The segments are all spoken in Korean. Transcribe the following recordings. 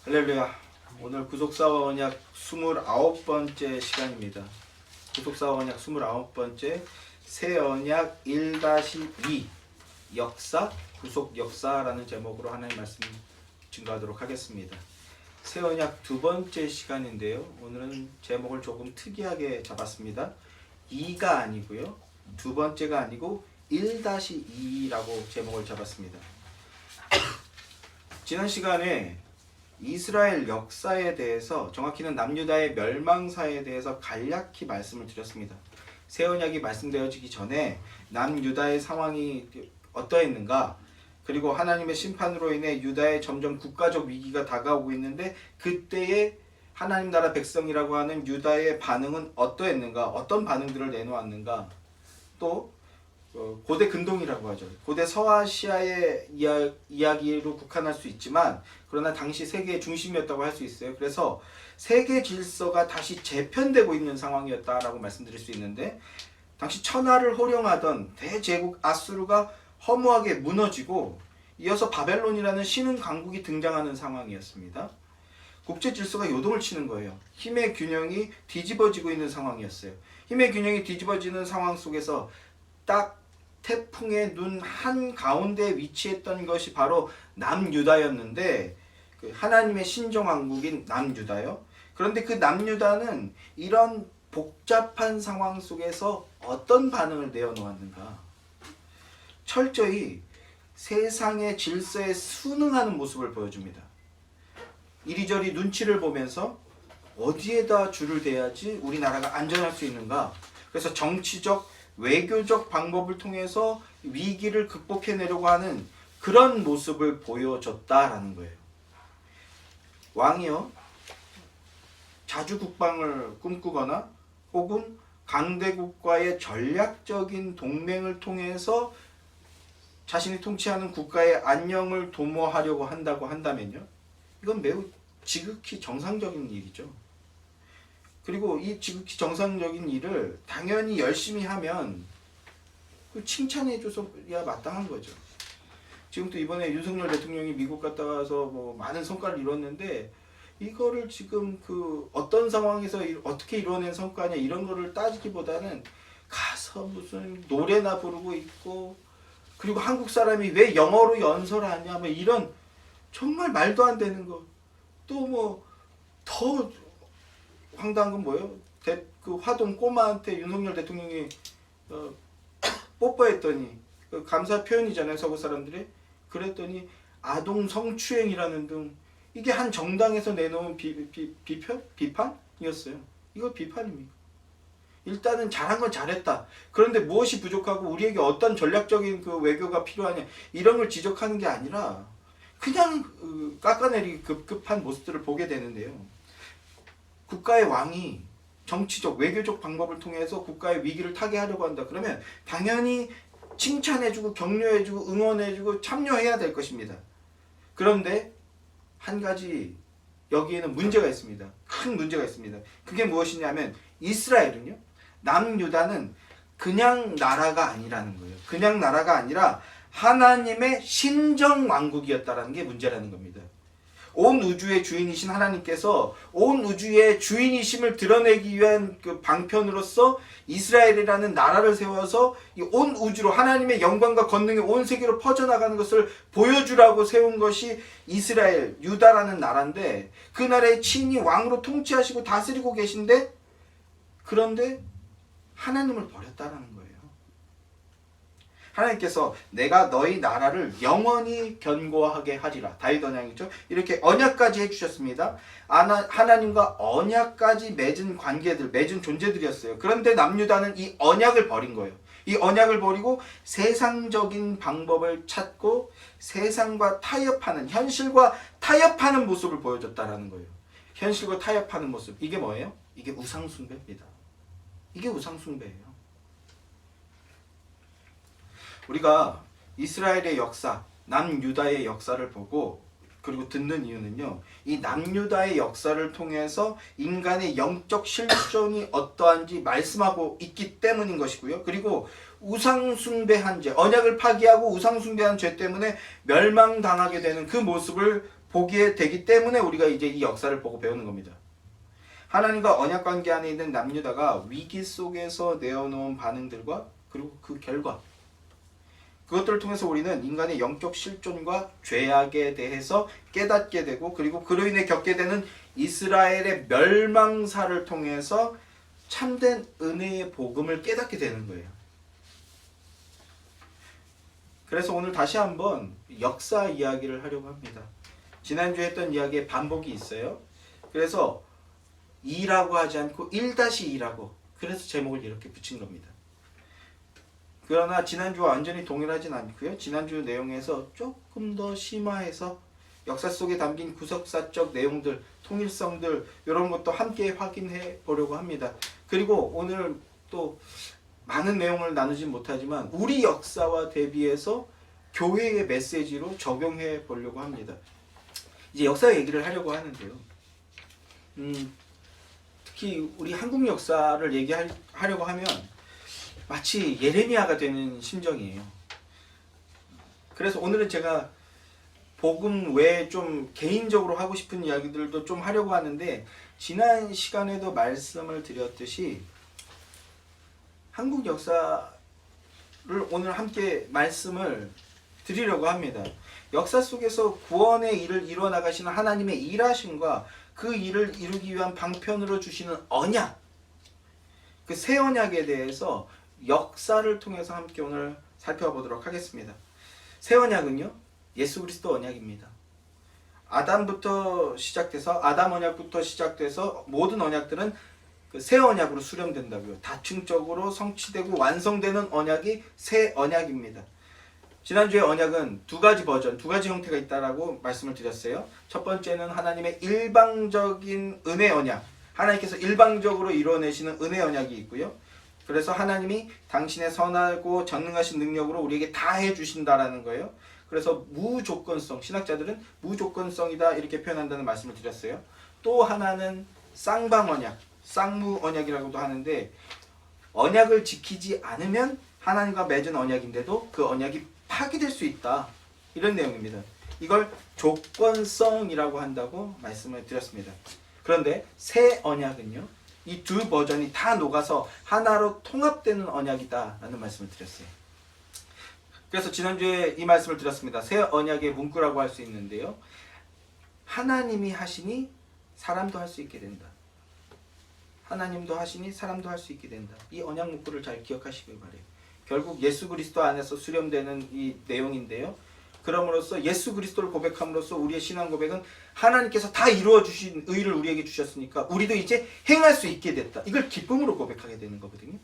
할렐루야. 오늘 구속사와 언약 29번째 시간입니다. 구속사와 언약 29번째 새 언약 1-2 역사, 구속 역사라는 제목으로 하나님 말씀 증거하도록 하겠습니다. 새 언약 두 번째 시간인데요. 오늘은 제목을 조금 특이하게 잡았습니다. 2가 아니고요. 두 번째가 아니고 1-2라고 제목을 잡았습니다. 지난 시간에 이스라엘 역사에 대해서, 정확히는 남유다의 멸망사에 대해서 간략히 말씀을 드렸습니다. 새 언약이 말씀되어지기 전에 남유다의 상황이 어떠했는가, 그리고 하나님의 심판으로 인해 유다의 점점 국가적 위기가 다가오고 있는데 그때의 하나님 나라 백성이라고 하는 유다의 반응은 어떠했는가, 어떤 반응들을 내놓았는가, 또 고대 근동이라고 하죠. 고대 서아시아의 이야기로 국한할 수 있지만 그러나 당시 세계의 중심이었다고 할 수 있어요. 그래서 세계 질서가 다시 재편되고 있는 상황이었다라고 말씀드릴 수 있는데, 당시 천하를 호령하던 대제국 아수르가 허무하게 무너지고 이어서 바벨론이라는 신흥 강국이 등장하는 상황이었습니다. 국제 질서가 요동을 치는 거예요. 힘의 균형이 뒤집어지고 있는 상황이었어요. 힘의 균형이 뒤집어지는 상황 속에서 딱 태풍의 눈 한가운데 위치했던 것이 바로 남유다였는데, 그 하나님의 신정왕국인 남유다요. 그런데 그 남유다는 이런 복잡한 상황 속에서 어떤 반응을 내어놓았는가? 철저히 세상의 질서에 순응하는 모습을 보여줍니다. 이리저리 눈치를 보면서 어디에다 줄을 대야지 우리나라가 안전할 수 있는가? 그래서 정치적, 외교적 방법을 통해서 위기를 극복해내려고 하는 그런 모습을 보여줬다라는 거예요. 왕이요, 자주 국방을 꿈꾸거나 혹은 강대국과의 전략적인 동맹을 통해서 자신이 통치하는 국가의 안녕을 도모하려고 한다고 한다면요, 이건 매우 지극히 정상적인 일이죠. 그리고 이 지극히 정상적인 일을 당연히 열심히 하면 칭찬해줘서야 마땅한 거죠. 지금 또 이번에 윤석열 대통령이 미국 갔다 와서 뭐 많은 성과를 이뤘는데, 이거를 지금 그 어떤 상황에서 어떻게 이뤄낸 성과냐 이런 거를 따지기보다는 가서 무슨 노래나 부르고 있고, 그리고 한국 사람이 왜 영어로 연설하냐 뭐 이런 정말 말도 안 되는 거. 또 뭐 더 황당한 건 뭐예요? 그 화동 꼬마한테 윤석열 대통령이 뽀뽀했더니, 그 감사 표현이잖아요, 서구 사람들이. 그랬더니 아동 성추행이라는 등, 이게 한 정당에서 내놓은 비판이었어요. 이거 비판입니까? 일단은 잘한 건 잘했다. 그런데 무엇이 부족하고 우리에게 어떤 전략적인 그 외교가 필요하냐 이런 걸 지적하는 게 아니라 그냥 깎아내리기 급급한 모습들을 보게 되는데요. 국가의 왕이 정치적, 외교적 방법을 통해서 국가의 위기를 타개하려고 한다. 그러면 당연히 칭찬해주고 격려해주고 응원해주고 참여해야 될 것입니다. 그런데 한 가지 여기에는 문제가 있습니다. 큰 문제가 있습니다. 그게 무엇이냐면, 이스라엘은요, 남유다는 그냥 나라가 아니라는 거예요. 그냥 나라가 아니라 하나님의 신정왕국이었다는 게 문제라는 겁니다. 온 우주의 주인이신 하나님께서 온 우주의 주인이심을 드러내기 위한 그 방편으로서 이스라엘이라는 나라를 세워서 이 온 우주로 하나님의 영광과 권능이 온 세계로 퍼져나가는 것을 보여주라고 세운 것이 이스라엘, 유다라는 나라인데, 그 나라의 친히 왕으로 통치하시고 다스리고 계신데, 그런데 하나님을 버렸다는 거예요. 하나님께서 내가 너희 나라를 영원히 견고하게 하리라. 다윗 언약이죠. 이렇게 언약까지 해주셨습니다. 하나님과 언약까지 맺은 관계들, 맺은 존재들이었어요. 그런데 남유다는 이 언약을 버린 거예요. 이 언약을 버리고 세상적인 방법을 찾고 세상과 타협하는, 현실과 타협하는 모습을 보여줬다라는 거예요. 현실과 타협하는 모습. 이게 뭐예요? 이게 우상숭배입니다. 이게 우상숭배예요. 우리가 이스라엘의 역사, 남유다의 역사를 보고 그리고 듣는 이유는요, 이 남유다의 역사를 통해서 인간의 영적 실존이 어떠한지 말씀하고 있기 때문인 것이고요. 그리고 우상숭배한 죄, 언약을 파기하고 우상숭배한 죄 때문에 멸망당하게 되는 그 모습을 보게 되기 때문에 우리가 이제 이 역사를 보고 배우는 겁니다. 하나님과 언약 관계 안에 있는 남유다가 위기 속에서 내어놓은 반응들과 그리고 그 결과, 그것들을 통해서 우리는 인간의 영적 실존과 죄악에 대해서 깨닫게 되고, 그리고 그로 인해 겪게 되는 이스라엘의 멸망사를 통해서 참된 은혜의 복음을 깨닫게 되는 거예요. 그래서 오늘 다시 한번 역사 이야기를 하려고 합니다. 지난주에 했던 이야기에 반복이 있어요. 그래서 2라고 하지 않고 1-2라고, 그래서 제목을 이렇게 붙인 겁니다. 그러나 지난주와 완전히 동일하진 않고요. 지난주 내용에서 조금 더 심화해서 역사 속에 담긴 구석사적 내용들, 통일성들, 이런 것도 함께 확인해 보려고 합니다. 그리고 오늘 또 많은 내용을 나누진 못하지만 우리 역사와 대비해서 교회의 메시지로 적용해 보려고 합니다. 이제 역사 얘기를 하려고 하는데요. 특히 우리 한국 역사를 얘기하려고 하면 마치 예레미야가 되는 심정이에요. 그래서 오늘은 제가 복음 외에 좀 개인적으로 하고 싶은 이야기들도 좀 하려고 하는데, 지난 시간에도 말씀을 드렸듯이 한국 역사를 오늘 함께 말씀을 드리려고 합니다. 역사 속에서 구원의 일을 이루어 나가시는 하나님의 일하심과 그 일을 이루기 위한 방편으로 주시는 언약, 그 새 언약에 대해서 역사를 통해서 함께 오늘 살펴보도록 하겠습니다. 새 언약은요, 예수 그리스도 언약입니다. 아담부터 시작돼서, 아담 언약부터 시작돼서 모든 언약들은 그 새 언약으로 수렴된다고요. 다층적으로 성취되고 완성되는 언약이 새 언약입니다. 지난주에 언약은 두 가지 버전, 두 가지 형태가 있다라고 말씀을 드렸어요. 첫 번째는 하나님의 일방적인 은혜 언약, 하나님께서 일방적으로 이루어내시는 은혜 언약이 있고요. 그래서 하나님이 당신의 선하고 전능하신 능력으로 우리에게 다 해주신다라는 거예요. 그래서 무조건성, 신학자들은 무조건성이다 이렇게 표현한다는 말씀을 드렸어요. 또 하나는 쌍방 언약, 쌍무 언약이라고도 하는데, 언약을 지키지 않으면 하나님과 맺은 언약인데도 그 언약이 파기될 수 있다, 이런 내용입니다. 이걸 조건성이라고 한다고 말씀을 드렸습니다. 그런데 새 언약은요, 이 두 버전이 다 녹아서 하나로 통합되는 언약이다 라는 말씀을 드렸어요. 그래서 지난주에 이 말씀을 드렸습니다. 새 언약의 문구라고 할 수 있는데요, 하나님이 하시니 사람도 할 수 있게 된다. 하나님도 하시니 사람도 할 수 있게 된다. 이 언약 문구를 잘 기억하시길 바래요. 결국 예수 그리스도 안에서 수렴되는 이 내용인데요, 그럼으로써 예수 그리스도를 고백함으로써 우리의 신앙 고백은 하나님께서 다 이루어 주신 의를 우리에게 주셨으니까 우리도 이제 행할 수 있게 됐다, 이걸 기쁨으로 고백하게 되는 거거든요.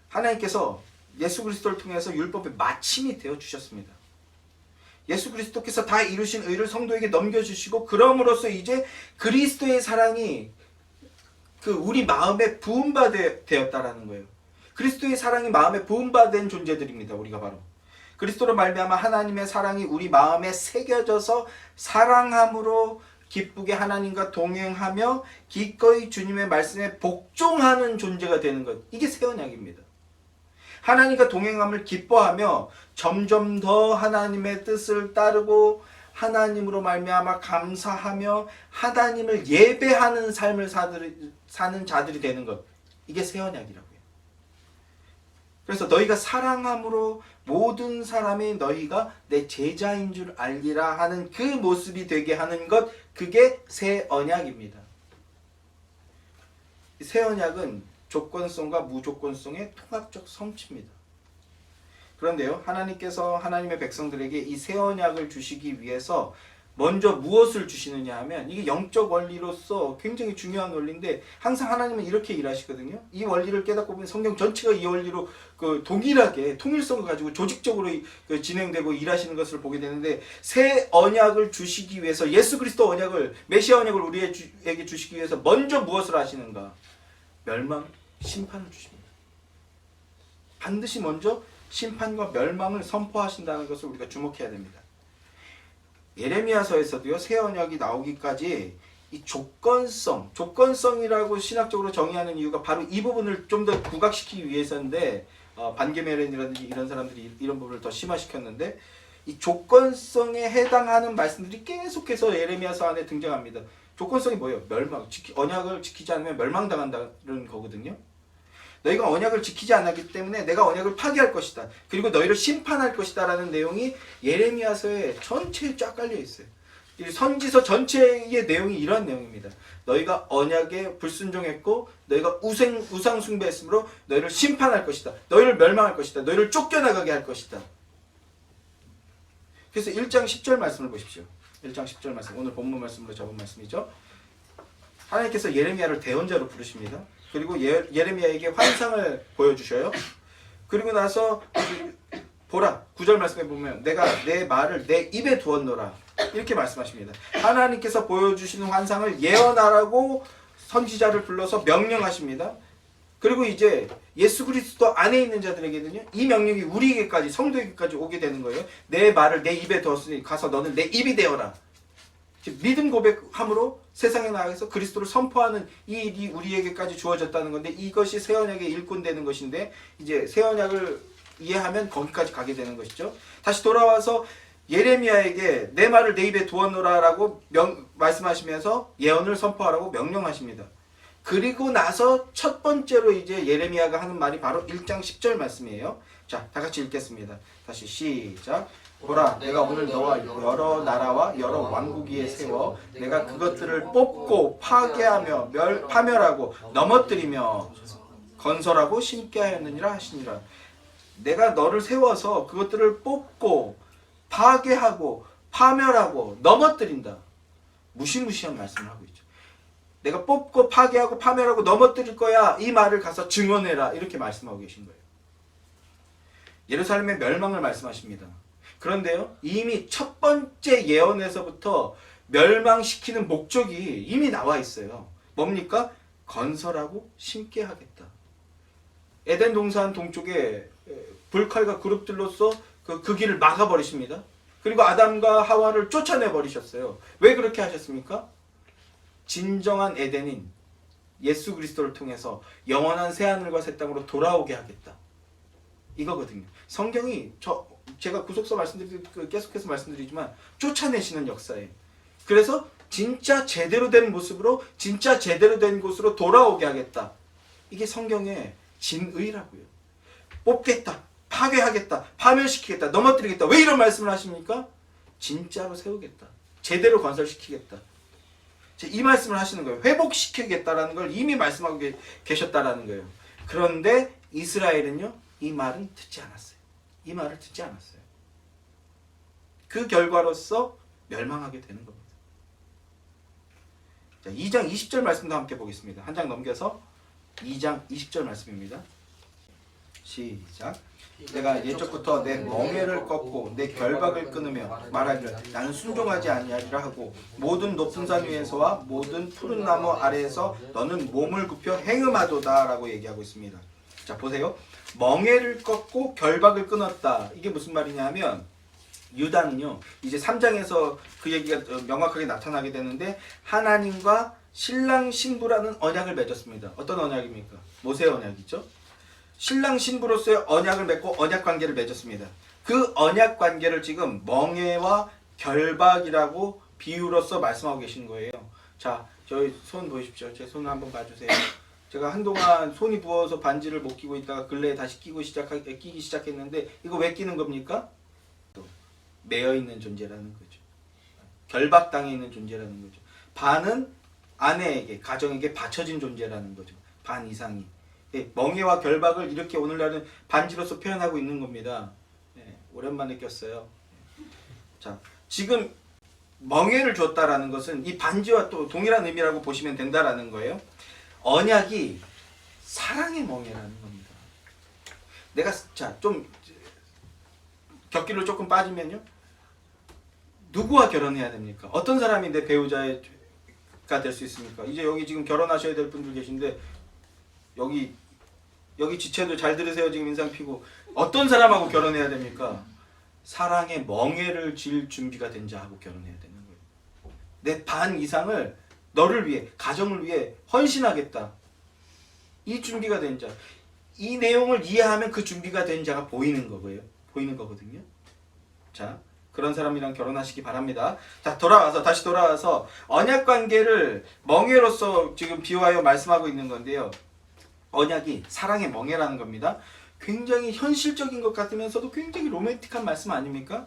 하나님께서 예수 그리스도를 통해서 율법의 마침이 되어 주셨습니다. 예수 그리스도께서 다 이루신 의를 성도에게 넘겨주시고, 그럼으로써 이제 그리스도의 사랑이 그 우리 마음에 부음받되었다라는 거예요. 그리스도의 사랑이 마음에 부음받은 존재들입니다. 우리가 바로 그리스도로 말미암아 하나님의 사랑이 우리 마음에 새겨져서 사랑함으로 기쁘게 하나님과 동행하며 기꺼이 주님의 말씀에 복종하는 존재가 되는 것, 이게 새 언약입니다. 하나님과 동행함을 기뻐하며 점점 더 하나님의 뜻을 따르고 하나님으로 말미암아 감사하며 하나님을 예배하는 삶을 사는 자들이 되는 것, 이게 새 언약이라고요. 그래서 너희가 사랑함으로 모든 사람이 너희가 내 제자인 줄 알리라 하는 그 모습이 되게 하는 것, 그게 새 언약입니다. 새 언약은 조건성과 무조건성의 통합적 성취입니다. 그런데요, 하나님께서 하나님의 백성들에게 이 새 언약을 주시기 위해서 먼저 무엇을 주시느냐 하면, 이게 영적 원리로서 굉장히 중요한 원리인데 항상 하나님은 이렇게 일하시거든요. 이 원리를 깨닫고 보면 성경 전체가 이 원리로 동일하게 통일성을 가지고 조직적으로 진행되고 일하시는 것을 보게 되는데, 새 언약을 주시기 위해서, 예수 그리스도 언약을, 메시아 언약을 우리에게 주시기 위해서 먼저 무엇을 하시는가? 멸망, 심판을 주십니다. 반드시 먼저 심판과 멸망을 선포하신다는 것을 우리가 주목해야 됩니다. 예레미야서에서도요, 새 언약이 나오기까지 이 조건성이라고 신학적으로 정의하는 이유가 바로 이 부분을 좀 더 부각시키기 위해서인데, 반게메렌이라든지 이런 사람들이 이런 부분을 더 심화시켰는데, 이 조건성에 해당하는 말씀들이 계속해서 예레미야서 안에 등장합니다. 조건성이 뭐예요? 언약을 지키지 않으면 멸망당한다는 거거든요. 너희가 언약을 지키지 않았기 때문에 내가 언약을 파기할 것이다. 그리고 너희를 심판할 것이다 라는 내용이 예레미야서에 전체에 쫙 깔려 있어요. 이 선지서 전체의 내용이 이런 내용입니다. 너희가 언약에 불순종했고 너희가 우상 숭배했으므로 너희를 심판할 것이다. 너희를 멸망할 것이다. 너희를 쫓겨나가게 할 것이다. 그래서 1장 10절 말씀을 보십시오. 1장 10절 말씀, 오늘 본문 말씀으로 잡은 말씀이죠. 하나님께서 예레미야를 대언자로 부르십니다. 그리고 예레미야에게 환상을 보여주셔요. 그리고 나서 보라, 9절 말씀에 보면 내가 내 말을 내 입에 두었노라 이렇게 말씀하십니다. 하나님께서 보여주시는 환상을 예언하라고 선지자를 불러서 명령하십니다. 그리고 이제 예수 그리스도 안에 있는 자들에게는요, 이 명령이 우리에게까지, 성도에게까지 오게 되는 거예요. 내 말을 내 입에 두었으니 가서 너는 내 입이 되어라. 즉 믿음 고백함으로 세상에 나가서 그리스도를 선포하는 이 일이 우리에게까지 주어졌다는 건데, 이것이 새 언약의 일꾼되는 것인데, 이제 새 언약을 이해하면 거기까지 가게 되는 것이죠. 다시 돌아와서 예레미야에게 내 말을 내 입에 두었노라라고 말씀하시면서 예언을 선포하라고 명령하십니다. 그리고 나서 첫 번째로 이제 예레미야가 하는 말이 바로 1장 10절 말씀이에요. 자, 다 같이 읽겠습니다. 다시 시작. 보라, 내가 오늘 너와 여러 나라와 여러 왕국 위에 세워 내가 그것들을 뽑고 파괴하며 파멸하고 넘어뜨리며 건설하고 심게 하였느니라 하시니라. 내가 너를 세워서 그것들을 뽑고 파괴하고 파멸하고 넘어뜨린다. 무시무시한 말씀을 하고 있죠. 내가 뽑고 파괴하고 파멸하고 넘어뜨릴 거야. 이 말을 가서 증언해라. 이렇게 말씀하고 계신 거예요. 예루살렘의 멸망을 말씀하십니다. 그런데요, 이미 첫 번째 예언에서부터 멸망시키는 목적이 이미 나와 있어요. 뭡니까? 건설하고 심게 하겠다. 에덴 동산 동쪽에 불칼과 그룹들로서 그 길을 막아버리십니다. 그리고 아담과 하와를 쫓아내버리셨어요. 왜 그렇게 하셨습니까? 진정한 에덴인 예수 그리스도를 통해서 영원한 새하늘과 새 땅으로 돌아오게 하겠다. 이거거든요. 성경이 제가 구속서 계속해서 말씀드리지만 쫓아내시는 역사예요. 그래서 진짜 제대로 된 모습으로, 진짜 제대로 된 곳으로 돌아오게 하겠다. 이게 성경의 진의라고요. 뽑겠다, 파괴하겠다, 파멸시키겠다, 넘어뜨리겠다. 왜 이런 말씀을 하십니까? 진짜로 세우겠다, 제대로 건설시키겠다. 이 말씀을 하시는 거예요. 회복시키겠다라는 걸 이미 말씀하고 계셨다라는 거예요. 그런데 이스라엘은요, 이 말은 듣지 않았어요. 이 말을 듣지 않았어요. 그 결과로서 멸망하게 되는 겁니다. 자, 2장 20절 말씀도 함께 보겠습니다. 한 장 넘겨서 2장 20절 말씀입니다. 시작. 내가 예적부터 내 멍에를 꺾고 내 결박을 끊으며 말하기를 나는 순종하지 아니하리라 하고 모든 높은 산 위에서와 모든 푸른 나무 아래에서 너는 몸을 굽혀 행음하도다 라고 얘기하고 있습니다. 자, 보세요. 멍에를 꺾고 결박을 끊었다. 이게 무슨 말이냐면, 유다는요, 이제 3장에서 그 얘기가 명확하게 나타나게 되는데, 하나님과 신랑 신부라는 언약을 맺었습니다. 어떤 언약입니까? 모세 언약이죠. 신랑 신부로서의 언약을 맺고 언약 관계를 맺었습니다. 그 언약 관계를 지금 멍에와 결박이라고 비유로서 말씀하고 계신 거예요. 자, 저희 손 보십시오. 제 손을 한번 봐주세요. 제가 한동안 손이 부어서 반지를 못 끼고 있다가 근래에 다시 끼기 시작했는데, 이거 왜 끼는 겁니까? 매여 있는 존재라는 거죠. 결박당해 있는 존재라는 거죠. 반은 아내에게, 가정에게 바쳐진 존재라는 거죠. 반 이상이. 멍에와 결박을 이렇게 오늘날은 반지로서 표현하고 있는 겁니다. 오랜만에 꼈어요. 자, 지금 멍에를 줬다라는 것은 이 반지와 또 동일한 의미라고 보시면 된다라는 거예요. 언약이 사랑의 멍에라는 겁니다. 내가 좀 격기로 조금 빠지면요, 누구와 결혼해야 됩니까? 어떤 사람이 내 배우자가 될 수 있습니까? 이제 여기 지금 결혼하셔야 될 분들 계신데, 여기 지체도 잘 들으세요. 지금 인상 피고, 어떤 사람하고 결혼해야 됩니까? 사랑의 멍에를 질 준비가 된 자하고 결혼해야 되는 거예요. 내 반 이상을 너를 위해, 가정을 위해 헌신하겠다. 이 준비가 된 자. 이 내용을 이해하면 그 준비가 된 자가 보이는 거고요. 보이는 거거든요. 자, 그런 사람이랑 결혼하시기 바랍니다. 자, 다시 돌아와서 언약 관계를 멍에로서 지금 비유하여 말씀하고 있는 건데요. 언약이 사랑의 멍에라는 겁니다. 굉장히 현실적인 것 같으면서도 굉장히 로맨틱한 말씀 아닙니까?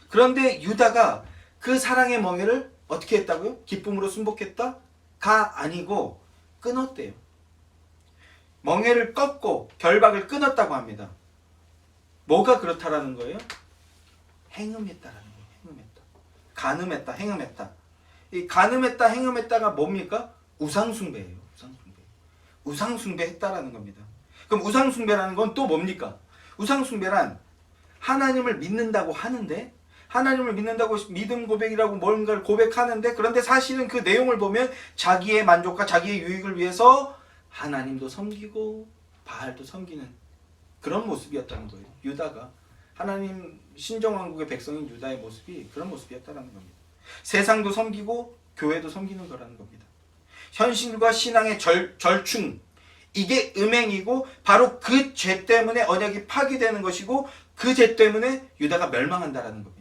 그런데 유다가 그 사랑의 멍에를 어떻게 했다고요? 기쁨으로 순복했다? 가 아니고 끊었대요. 멍에를 꺾고 결박을 끊었다고 합니다. 뭐가 그렇다라는 거예요? 행음했다라는 거예요. 행음했다. 간음했다. 행음했다. 이 간음했다. 행음했다가 뭡니까? 우상숭배예요. 우상숭배. 우상숭배했다라는 겁니다. 그럼 우상숭배라는 건 또 뭡니까? 우상숭배란 하나님을 믿는다고 하는데 하나님을 믿는다고 믿음 고백이라고 뭔가를 고백하는데 그런데 사실은 그 내용을 보면 자기의 만족과 자기의 유익을 위해서 하나님도 섬기고 바알도 섬기는 그런 모습이었다는 거예요. 유다가 하나님 신정왕국의 백성인 유다의 모습이 그런 모습이었다는 겁니다. 세상도 섬기고 교회도 섬기는 거라는 겁니다. 현실과 신앙의 절충 이게 음행이고 바로 그 죄 때문에 언약이 파기되는 것이고 그 죄 때문에 유다가 멸망한다라는 겁니다.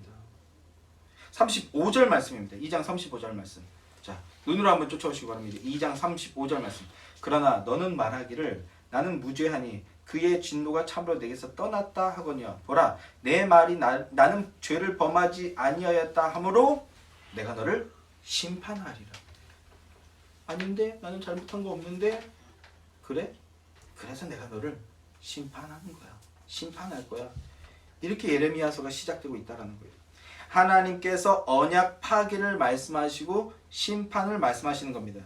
35절 말씀입니다. 2장 35절 말씀. 자, 눈으로 한번 쫓아오시기 바랍니다. 2장 35절 말씀. 그러나 너는 말하기를 나는 무죄하니 그의 진노가 참으로 내게서 떠났다 하거니와 보라 내 말이 나는 죄를 범하지 아니하였다 하므로 내가 너를 심판하리라. 아닌데 나는 잘못한 거 없는데 그래? 그래서 내가 너를 심판하는 거야. 심판할 거야. 이렇게 예레미야서가 시작되고 있다는 거예요. 하나님께서 언약 파기를 말씀하시고 심판을 말씀하시는 겁니다.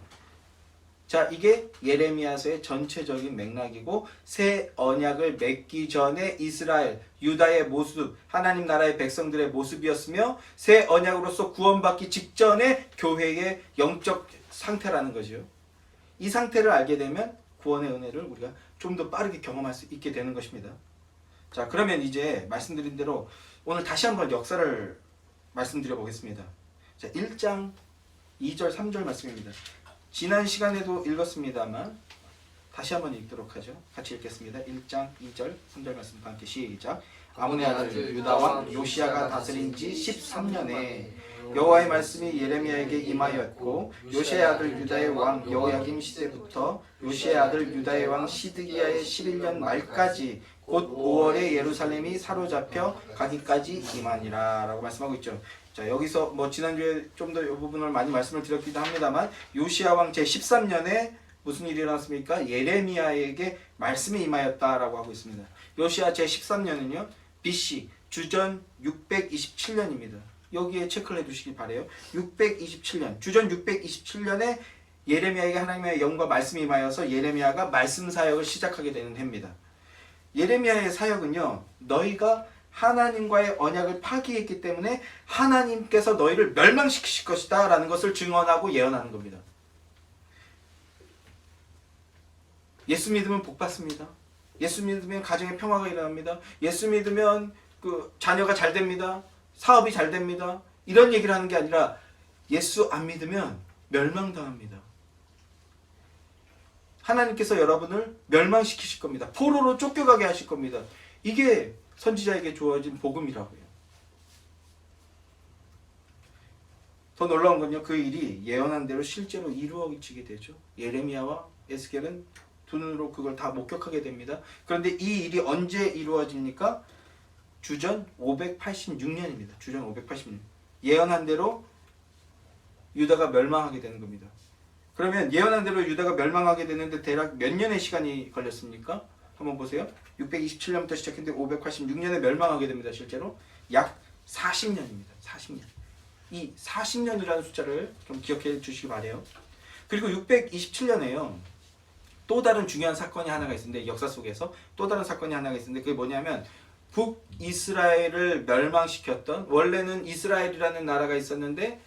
자, 이게 예레미야서의 전체적인 맥락이고 새 언약을 맺기 전에 이스라엘, 유다의 모습, 하나님 나라의 백성들의 모습이었으며 새 언약으로서 구원받기 직전의 교회의 영적 상태라는 거죠. 이 상태를 알게 되면 구원의 은혜를 우리가 좀 더 빠르게 경험할 수 있게 되는 것입니다. 자, 그러면 이제 말씀드린 대로 오늘 다시 한번 역사를 말씀드려 보겠습니다. 자, 1장 2절 3절 말씀입니다. 지난 시간에도 읽었습니다만 다시 한번 읽도록 하죠. 같이 읽겠습니다. 1장 2절 3절 말씀 함께 시작. 아몬의 아들 유다 왕 요시야가 다스린 지 13년에 여호와의 말씀이 예레미야에게 임하였고 요시야의 아들 유다의 왕 여호야김 시대부터 요시야의 아들 유다의 왕 시드기야의 11년 말까지 곧 5월에 예루살렘이 사로잡혀 가기까지 임하니라 라고 말씀하고 있죠. 자, 여기서 뭐 지난주에 좀 더 이 부분을 많이 말씀을 드렸기도 합니다만 요시야 왕 제13년에 무슨 일이 일어났습니까? 예레미야에게 말씀이 임하였다라고 하고 있습니다. 요시야 제13년은요 BC 주전 627년입니다. 여기에 체크를 해두시기 바래요. 627년 주전 627년에 예레미야에게 하나님의 영과 말씀이 임하여서 예레미야가 말씀 사역을 시작하게 되는 해입니다. 예레미야의 사역은요 너희가 하나님과의 언약을 파기했기 때문에 하나님께서 너희를 멸망시키실 것이다 라는 것을 증언하고 예언하는 겁니다. 예수 믿으면 복 받습니다. 예수 믿으면 가정에 평화가 일어납니다. 예수 믿으면 그 자녀가 잘 됩니다. 사업이 잘 됩니다. 이런 얘기를 하는 게 아니라 예수 안 믿으면 멸망당합니다. 하나님께서 여러분을 멸망시키실 겁니다. 포로로 쫓겨가게 하실 겁니다. 이게 선지자에게 주어진 복음이라고요. 더 놀라운 건요. 그 일이 예언한 대로 실제로 이루어지게 되죠. 예레미야와 에스겔은 두 눈으로 그걸 다 목격하게 됩니다. 그런데 이 일이 언제 이루어집니까? 주전 586년입니다. 주전 586년. 예언한 대로 유다가 멸망하게 되는 겁니다. 그러면 예언한 대로 유다가 멸망하게 되는데 대략 몇 년의 시간이 걸렸습니까? 한번 보세요. 627년부터 시작했는데 586년에 멸망하게 됩니다. 실제로 약 40년입니다. 40년. 이 40년이라는 숫자를 좀 기억해 주시기 바래요. 그리고 627년에요. 또 다른 중요한 사건이 하나가 있는데 역사 속에서 또 다른 사건이 하나가 있는데 그게 뭐냐면 북이스라엘을 멸망시켰던 원래는 이스라엘이라는 나라가 있었는데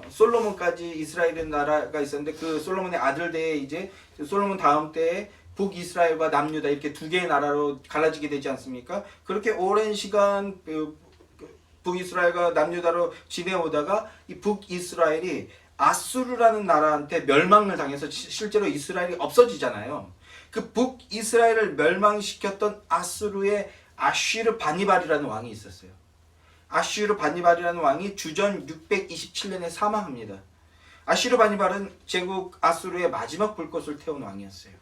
솔로몬까지 이스라엘이라는 나라가 있었는데 그 솔로몬의 아들 때에 이제 솔로몬 다음 때에 북이스라엘과 남유다 이렇게 두 개의 나라로 갈라지게 되지 않습니까? 그렇게 오랜 시간 북이스라엘과 남유다로 지내오다가 이 북이스라엘이 아수르라는 나라한테 멸망을 당해서 실제로 이스라엘이 없어지잖아요. 그 북이스라엘을 멸망시켰던 아수르의 아쉬르 바니발이라는 왕이 있었어요. 아슈르바니발이라는 왕이 주전 627년에 사망합니다. 아슈르바니발은 제국 아수르의 마지막 불꽃을 태운 왕이었어요.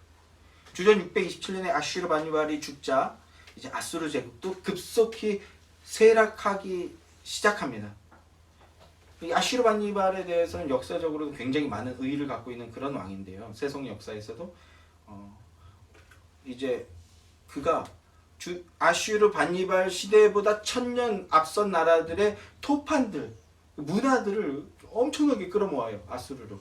주전 627년에 아슈르바니발이 죽자 이제 아수르 제국도 급속히 쇠락하기 시작합니다. 이 아슈르바니발에 대해서는 역사적으로 굉장히 많은 의의를 갖고 있는 그런 왕인데요. 세속 역사에서도 이제 그가 아슈르바니발 시대보다 1000년 앞선 나라들의 토판들, 문화들을 엄청나게 끌어모아요. 아수르로.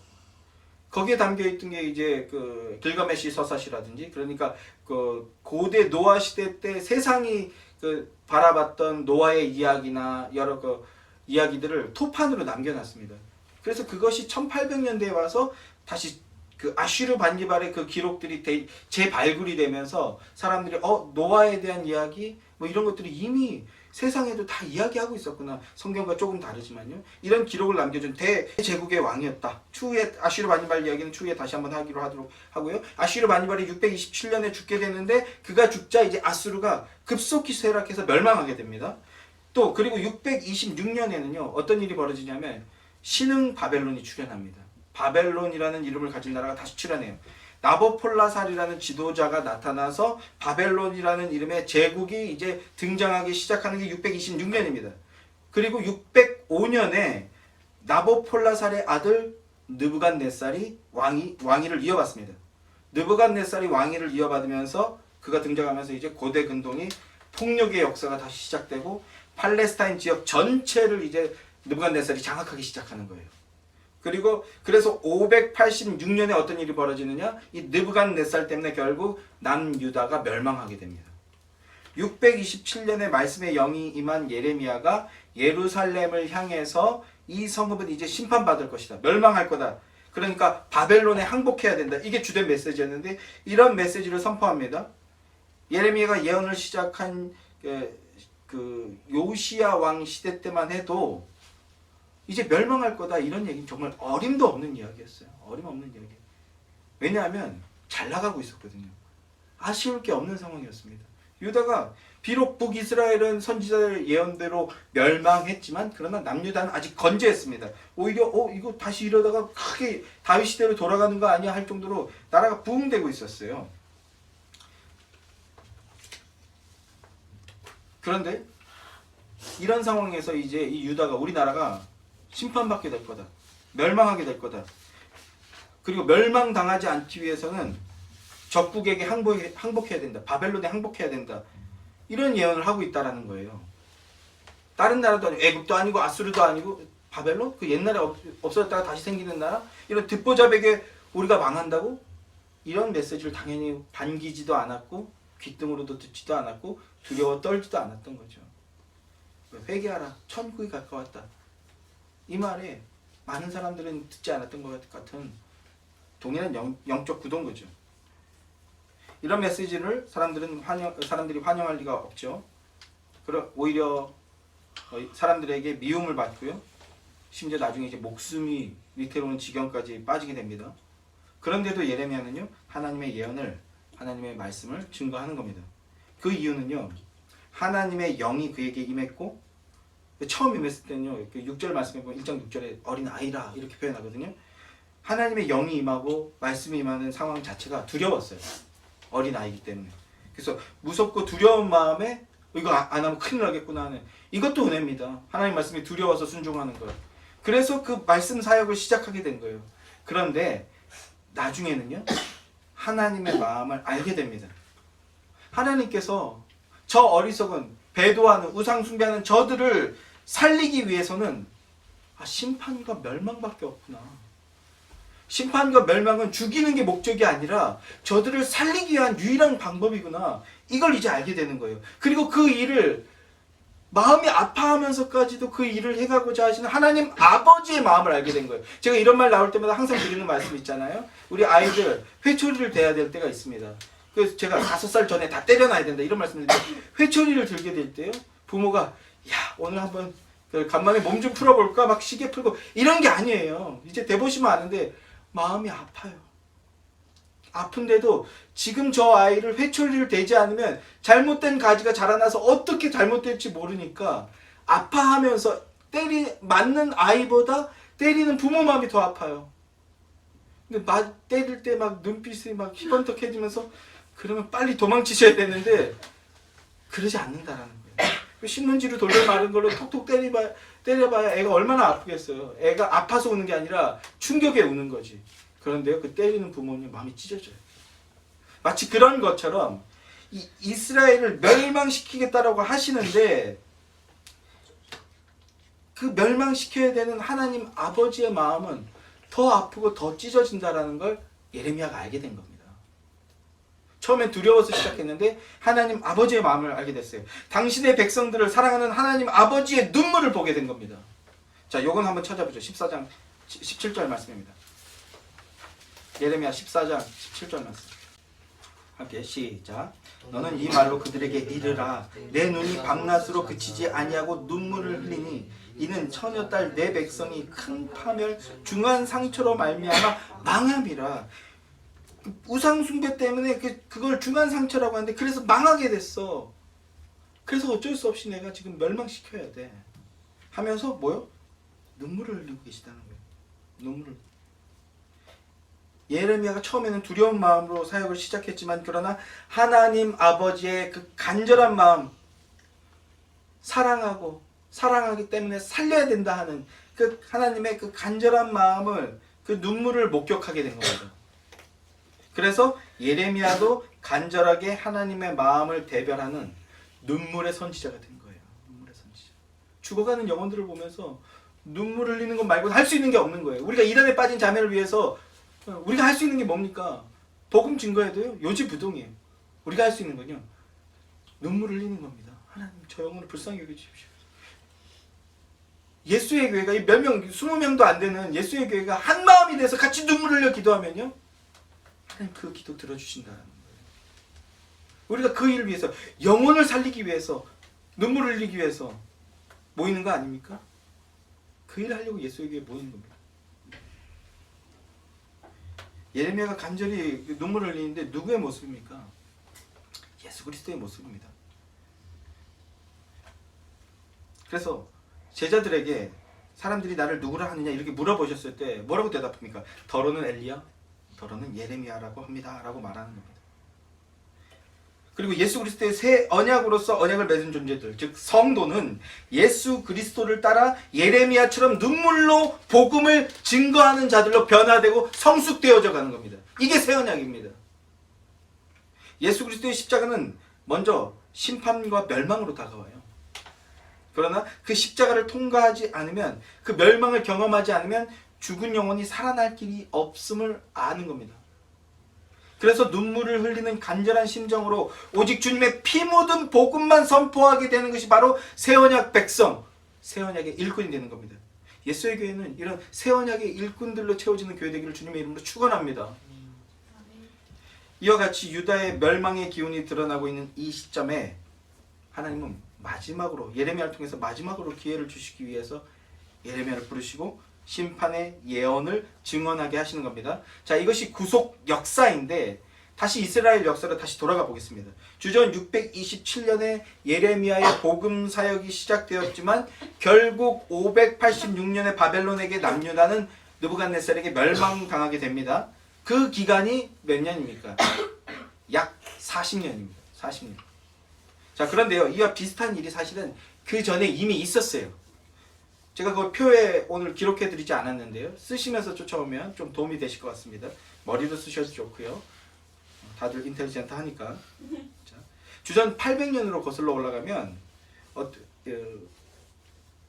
거기에 담겨 있던 게 이제 그 길가메시 서사시라든지, 그러니까 그 고대 노아 시대 때 세상이 그 바라봤던 노아의 이야기나 여러 그 이야기들을 토판으로 남겨놨습니다. 그래서 그것이 1800년대에 와서 다시 그 아슈르바니발의 그 기록들이 재발굴이 되면서 사람들이 노아에 대한 이야기 뭐 이런 것들이 이미 세상에도 다 이야기하고 있었구나. 성경과 조금 다르지만요. 이런 기록을 남겨준 대제국의 왕이었다. 추후에 아슈르바니발 이야기는 추후에 다시 한번 하기로 하도록 하고요. 아슈르바니발이 627년에 죽게 되는데 그가 죽자 이제 아수르가 급속히 쇠락해서 멸망하게 됩니다. 또 그리고 626년에는요. 어떤 일이 벌어지냐면 신흥 바벨론이 출현합니다. 바벨론이라는 이름을 가진 나라가 다시 출현해요. 나보폴라살이라는 지도자가 나타나서 바벨론이라는 이름의 제국이 이제 등장하기 시작하는 게 626년입니다. 그리고 605년에 나보폴라살의 아들 느부갓네살이 왕위를 이어받습니다. 느부갓네살이 왕위를 이어받으면서 그가 등장하면서 이제 고대 근동이 폭력의 역사가 다시 시작되고 팔레스타인 지역 전체를 이제 느부갓네살이 장악하기 시작하는 거예요. 그리고 그래서 586년에 어떤 일이 벌어지느냐? 이 느부갓네살 때문에 결국 남유다가 멸망하게 됩니다. 627년에 말씀의 영이 임한 예레미야가 예루살렘을 향해서 이 성읍은 이제 심판받을 것이다. 멸망할 거다. 그러니까 바벨론에 항복해야 된다. 이게 주된 메시지였는데 이런 메시지를 선포합니다. 예레미야가 예언을 시작한 그 요시야 왕 시대 때만 해도 이제 멸망할 거다 이런 얘기는 정말 어림도 없는 이야기였어요. 어림없는 이야기. 왜냐하면 잘 나가고 있었거든요. 아쉬울 게 없는 상황이었습니다. 유다가 비록 북이스라엘은 선지자의 예언대로 멸망했지만 그러나 남유다는 아직 건재했습니다. 오히려 이거 다시 이러다가 크게 다윗 시대로 돌아가는 거 아니야 할 정도로 나라가 부흥되고 있었어요. 그런데 이런 상황에서 이제 이 유다가 우리나라가 심판받게 될 거다. 멸망하게 될 거다. 그리고 멸망당하지 않기 위해서는 적국에게 항복해야 된다. 바벨론에 항복해야 된다. 이런 예언을 하고 있다라는 거예요. 다른 나라도 아니고 애굽도 아니고 아수르도 아니고 바벨론? 그 옛날에 없어졌다가 다시 생기는 나라? 이런 듣보잡에게 우리가 망한다고? 이런 메시지를 당연히 반기지도 않았고 귓등으로도 듣지도 않았고 두려워 떨지도 않았던 거죠. 회개하라. 천국이 가까웠다. 이 말에 많은 사람들은 듣지 않았던 것 같은 동일한 영적 구도인 거죠. 이런 메시지를 사람들이 환영할 리가 없죠. 오히려 사람들에게 미움을 받고요. 심지어 나중에 이제 목숨이 위태로운 지경까지 빠지게 됩니다. 그런데도 예레미야는요, 하나님의 예언을, 하나님의 말씀을 증거하는 겁니다. 그 이유는요, 하나님의 영이 그에게 임했고, 처음 임했을 때는요, 6절 말씀에 보면 1장 6절에 어린 아이라 이렇게 표현하거든요. 하나님의 영이 임하고 말씀이 임하는 상황 자체가 두려웠어요. 어린 아이기 때문에. 그래서 무섭고 두려운 마음에 이거 안 하면 큰일 나겠구나 하는 이것도 은혜입니다. 하나님 말씀이 두려워서 순종하는 거예요. 그래서 그 말씀 사역을 시작하게 된 거예요. 그런데 나중에는요, 하나님의 마음을 알게 됩니다. 하나님께서 저 어리석은 배도하는 우상 숭배하는 저들을 살리기 위해서는 심판과 멸망밖에 없구나. 심판과 멸망은 죽이는 게 목적이 아니라 저들을 살리기 위한 유일한 방법이구나. 이걸 이제 알게 되는 거예요. 그리고 그 일을 마음이 아파하면서까지도 그 일을 해가고자 하시는 하나님 아버지의 마음을 알게 된 거예요. 제가 이런 말 나올 때마다 항상 드리는 말씀 있잖아요. 우리 아이들 회초리를 대야 될 때가 있습니다. 그래서 제가 5살 전에 다 때려놔야 된다 이런 말씀을 드리는데, 회초리를 들게 될 때요, 부모가 야 오늘 한번 간만에 몸 좀 풀어볼까 막 시계 풀고 이런 게 아니에요. 이제 대보시면 아는데 마음이 아파요. 아픈데도 지금 저 아이를 회초리를 대지 않으면 잘못된 가지가 자라나서 어떻게 잘못될지 모르니까 아파하면서 맞는 아이보다 때리는 부모 마음이 더 아파요. 근데 때릴 때 막 눈빛이 막 희번뜩해지면서 그러면 빨리 도망치셔야 되는데 그러지 않는다라는 거예요. 신문지로 돌려 마른 걸로 톡톡 때려봐야 애가 얼마나 아프겠어요. 애가 아파서 우는 게 아니라 충격에 우는 거지. 그런데요, 그 때리는 부모님 마음이 찢어져요. 마치 그런 것처럼 이스라엘을 멸망시키겠다라고 하시는데 그 멸망시켜야 되는 하나님 아버지의 마음은 더 아프고 더 찢어진다라는 걸 예레미야가 알게 된 겁니다. 처음엔 두려워서 시작했는데 하나님 아버지의 마음을 알게 됐어요. 당신의 백성들을 사랑하는 하나님 아버지의 눈물을 보게 된 겁니다. 자, 요건 한번 찾아보죠. 14장 17절 말씀입니다. 예레미야 14장 17절 말씀. 함께 시작. 너는 이 말로 그들에게 이르라. 내 눈이 밤낮으로 그치지 아니하고 눈물을 흘리니 이는 처녀딸 내 백성이 큰 파멸 중한 상처로 말미암아 망함이라. 우상 숭배 때문에 그걸 중한 상처라고 하는데 그래서 망하게 됐어. 그래서 어쩔 수 없이 내가 지금 멸망시켜야 돼 하면서 뭐요? 눈물을 흘리고 계시다는 거예요. 눈물을. 예레미야가 처음에는 두려운 마음으로 사역을 시작했지만 그러나 하나님 아버지의 그 간절한 마음, 사랑하기 때문에 살려야 된다 하는 그 하나님의 그 간절한 마음을, 그 눈물을 목격하게 된 겁니다. 그래서 예레미야도 간절하게 하나님의 마음을 대변하는 눈물의 선지자가 된 거예요. 눈물의 선지자. 죽어가는 영혼들을 보면서 눈물 흘리는 것 말고 할 수 있는 게 없는 거예요. 우리가 이단에 빠진 자매를 위해서 우리가 할 수 있는 게 뭡니까? 복음 증거해야 돼요. 요지부동이에요. 우리가 할 수 있는 건요, 눈물 흘리는 겁니다. 하나님, 저 영혼을 불쌍히 여겨주십시오. 예수의 교회가 이 몇 명, 20명도 안 되는 예수의 교회가 한 마음이 돼서 같이 눈물 흘려 기도하면요, 하나님 그 기도 들어주신다는 거예요. 우리가 그 일을 위해서, 영혼을 살리기 위해서, 눈물을 흘리기 위해서 모이는 거 아닙니까? 그 일을 하려고 예수의 교회에 모이는 겁니다. 예레미야가 간절히 눈물을 흘리는데 누구의 모습입니까? 예수 그리스도의 모습입니다. 그래서 제자들에게 사람들이 나를 누구라 하느냐 이렇게 물어보셨을 때 뭐라고 대답합니까? 더러는 엘리야, 더러는 예레미야라고 합니다 라고 말하는 겁니다. 그리고 예수 그리스도의 새 언약으로서 언약을 맺은 존재들, 즉 성도는 예수 그리스도를 따라 예레미야처럼 눈물로 복음을 증거하는 자들로 변화되고 성숙되어져 가는 겁니다. 이게 새 언약입니다. 예수 그리스도의 십자가는 먼저 심판과 멸망으로 다가와요. 그러나 그 십자가를 통과하지 않으면, 그 멸망을 경험하지 않으면 죽은 영혼이 살아날 길이 없음을 아는 겁니다. 그래서 눈물을 흘리는 간절한 심정으로 오직 주님의 피 묻은 복음만 선포하게 되는 것이 바로 새언약 백성, 새언약의 일꾼이 되는 겁니다. 예수의 교회는 이런 새언약의 일꾼들로 채워지는 교회 되기를 주님의 이름으로 축원합니다. 이와 같이 유다의 멸망의 기운이 드러나고 있는 이 시점에 하나님은 마지막으로, 예레미야를 통해서 마지막으로 기회를 주시기 위해서 예레미야를 부르시고 심판의 예언을 증언하게 하시는 겁니다. 자, 이것이 구속 역사인데 다시 이스라엘 역사로 다시 돌아가 보겠습니다. 주전 627년에 예레미야의 복음 사역이 시작되었지만 결국 586년에 바벨론에게 남유다는 느부갓네살에게 멸망당하게 됩니다. 그 기간이 몇 년입니까? 약 40년입니다. 40년. 자, 그런데요, 이와 비슷한 일이 사실은 그 전에 이미 있었어요. 제가 그 표에 오늘 기록해 드리지 않았는데요, 쓰시면서 쫓아오면 좀 도움이 되실 것 같습니다. 머리로 쓰셔도 좋고요. 다들 인텔리전트 하니까. 자, 주전 800년으로 거슬러 올라가면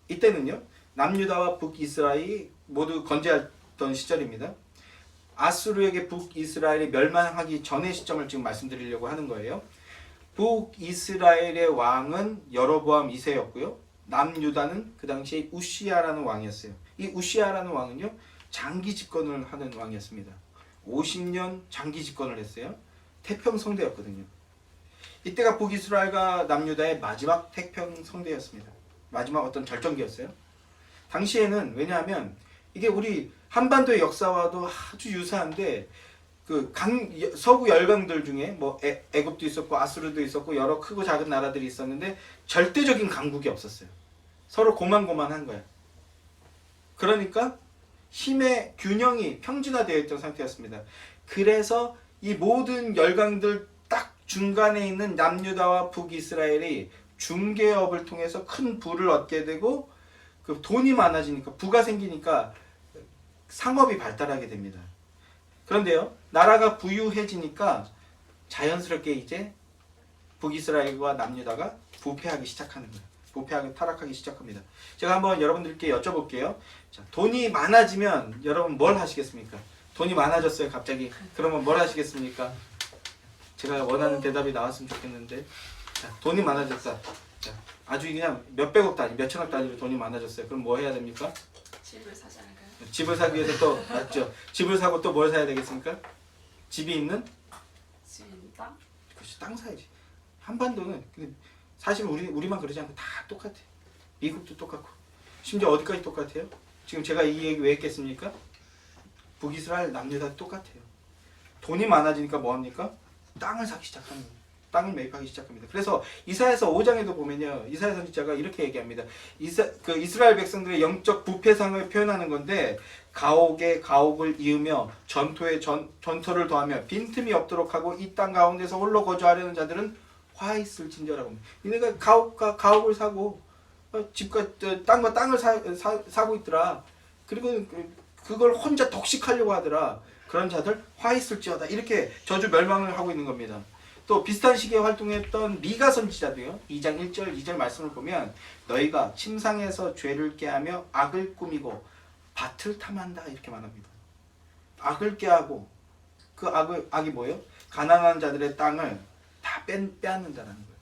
이때는요, 남유다와 북이스라엘이 모두 건재했던 시절입니다. 아수르에게 북이스라엘이 멸망하기 전의 시점을 지금 말씀드리려고 하는 거예요. 북이스라엘의 왕은 여로보암 2세였고요. 남유다는 그 당시에 우시야라는 왕이었어요. 이 우시야라는 왕은요, 장기 집권을 하는 왕이었습니다. 50년 장기 집권을 했어요. 태평성대였거든요. 이때가 북이스라엘과 남유다의 마지막 태평성대였습니다. 마지막 어떤 절정기였어요. 당시에는, 왜냐하면 이게 우리 한반도의 역사와도 아주 유사한데, 그 서구 열강들 중에 뭐 애굽도 있었고 아수르도 있었고 여러 크고 작은 나라들이 있었는데 절대적인 강국이 없었어요. 서로 고만고만한 거야. 그러니까 힘의 균형이 평준화되어 있던 상태였습니다. 그래서 이 모든 열강들 딱 중간에 있는 남유다와 북이스라엘이 중개업을 통해서 큰 부를 얻게 되고 그 돈이 많아지니까 부가 생기니까 상업이 발달하게 됩니다. 그런데요, 나라가 부유해지니까 자연스럽게 이제 북이스라엘과 남유다가 부패하기 시작하는 거예요. 부패하기 타락하기 시작합니다. 제가 한번 여러분들께 여쭤볼게요. 자, 돈이 많아지면 여러분 뭘 하시겠습니까? 돈이 많아졌어요, 갑자기. 그러면 뭘 하시겠습니까? 제가 원하는 대답이 나왔으면 좋겠는데. 자, 돈이 많아졌다. 자, 아주 그냥 몇백억 단위, 몇천억 단위로 돈이 많아졌어요. 그럼 뭐 해야 됩니까? 집을 사지 않을까요? 집을 사기 위해서 또 맞죠? 집을 사고 또 뭘 사야 되겠습니까? 집이 있는 집이 있는 땅? 그렇지, 땅 사야지. 한반도는 근데 사실 우리만 그러지 않고 다 똑같아. 미국도 똑같고 심지어 어디까지 똑같아요? 지금 제가 이 얘기 왜 했겠습니까? 북이스라엘 남유다 똑같아요. 돈이 많아지니까 뭐 합니까? 땅을 사기 시작하는 거예요. 땅을 매입하기 시작합니다. 그래서 이사야서 5장에도 보면요, 이사야 선지자가 이렇게 얘기합니다. 이스라엘 백성들의 영적 부패상을 표현하는 건데, 가옥에 가옥을 이으며 전토에 전토를 더하며 빈틈이 없도록 하고 이 땅 가운데서 홀로 거주하려는 자들은 화 있을 진저라고 합니다. 이네가 가옥을 사고 집과 땅과 땅을 사고 있더라. 그리고 그걸 혼자 독식하려고 하더라. 그런 자들 화 있을지어다. 이렇게 저주 멸망을 하고 있는 겁니다. 또 비슷한 시기에 활동했던 미가 선지자도요. 2장 1절 2절 말씀을 보면 너희가 침상에서 죄를 꾀하며 악을 꾸미고 밭을 탐한다 이렇게 말합니다. 악을 꾀하고 그 악이 뭐예요? 가난한 자들의 땅을 다 빼앗는다는 거예요.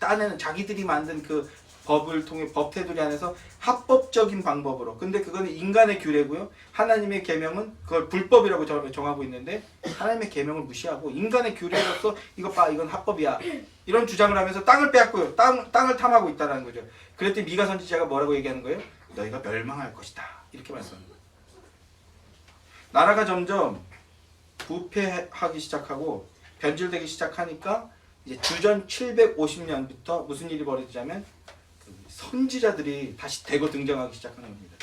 따내는 자기들이 만든 그 법을 통해 법 테두리 안에서 합법적인 방법으로. 근데 그거는 인간의 규례고요. 하나님의 계명은 그걸 불법이라고 정하고 있는데 하나님의 계명을 무시하고 인간의 규례로서 이거 봐, 이건 합법이야. 이런 주장을 하면서 땅을 빼앗고요. 땅을 탐하고 있다는 거죠. 그랬더니 미가 선지자가 뭐라고 얘기하는 거예요? 너희가 멸망할 것이다. 이렇게 말씀합니다. 나라가 점점 부패하기 시작하고 변질되기 시작하니까 이제 주전 750년부터 무슨 일이 벌어지냐면 선지자들이 다시 대거 등장하기 시작하는 겁니다.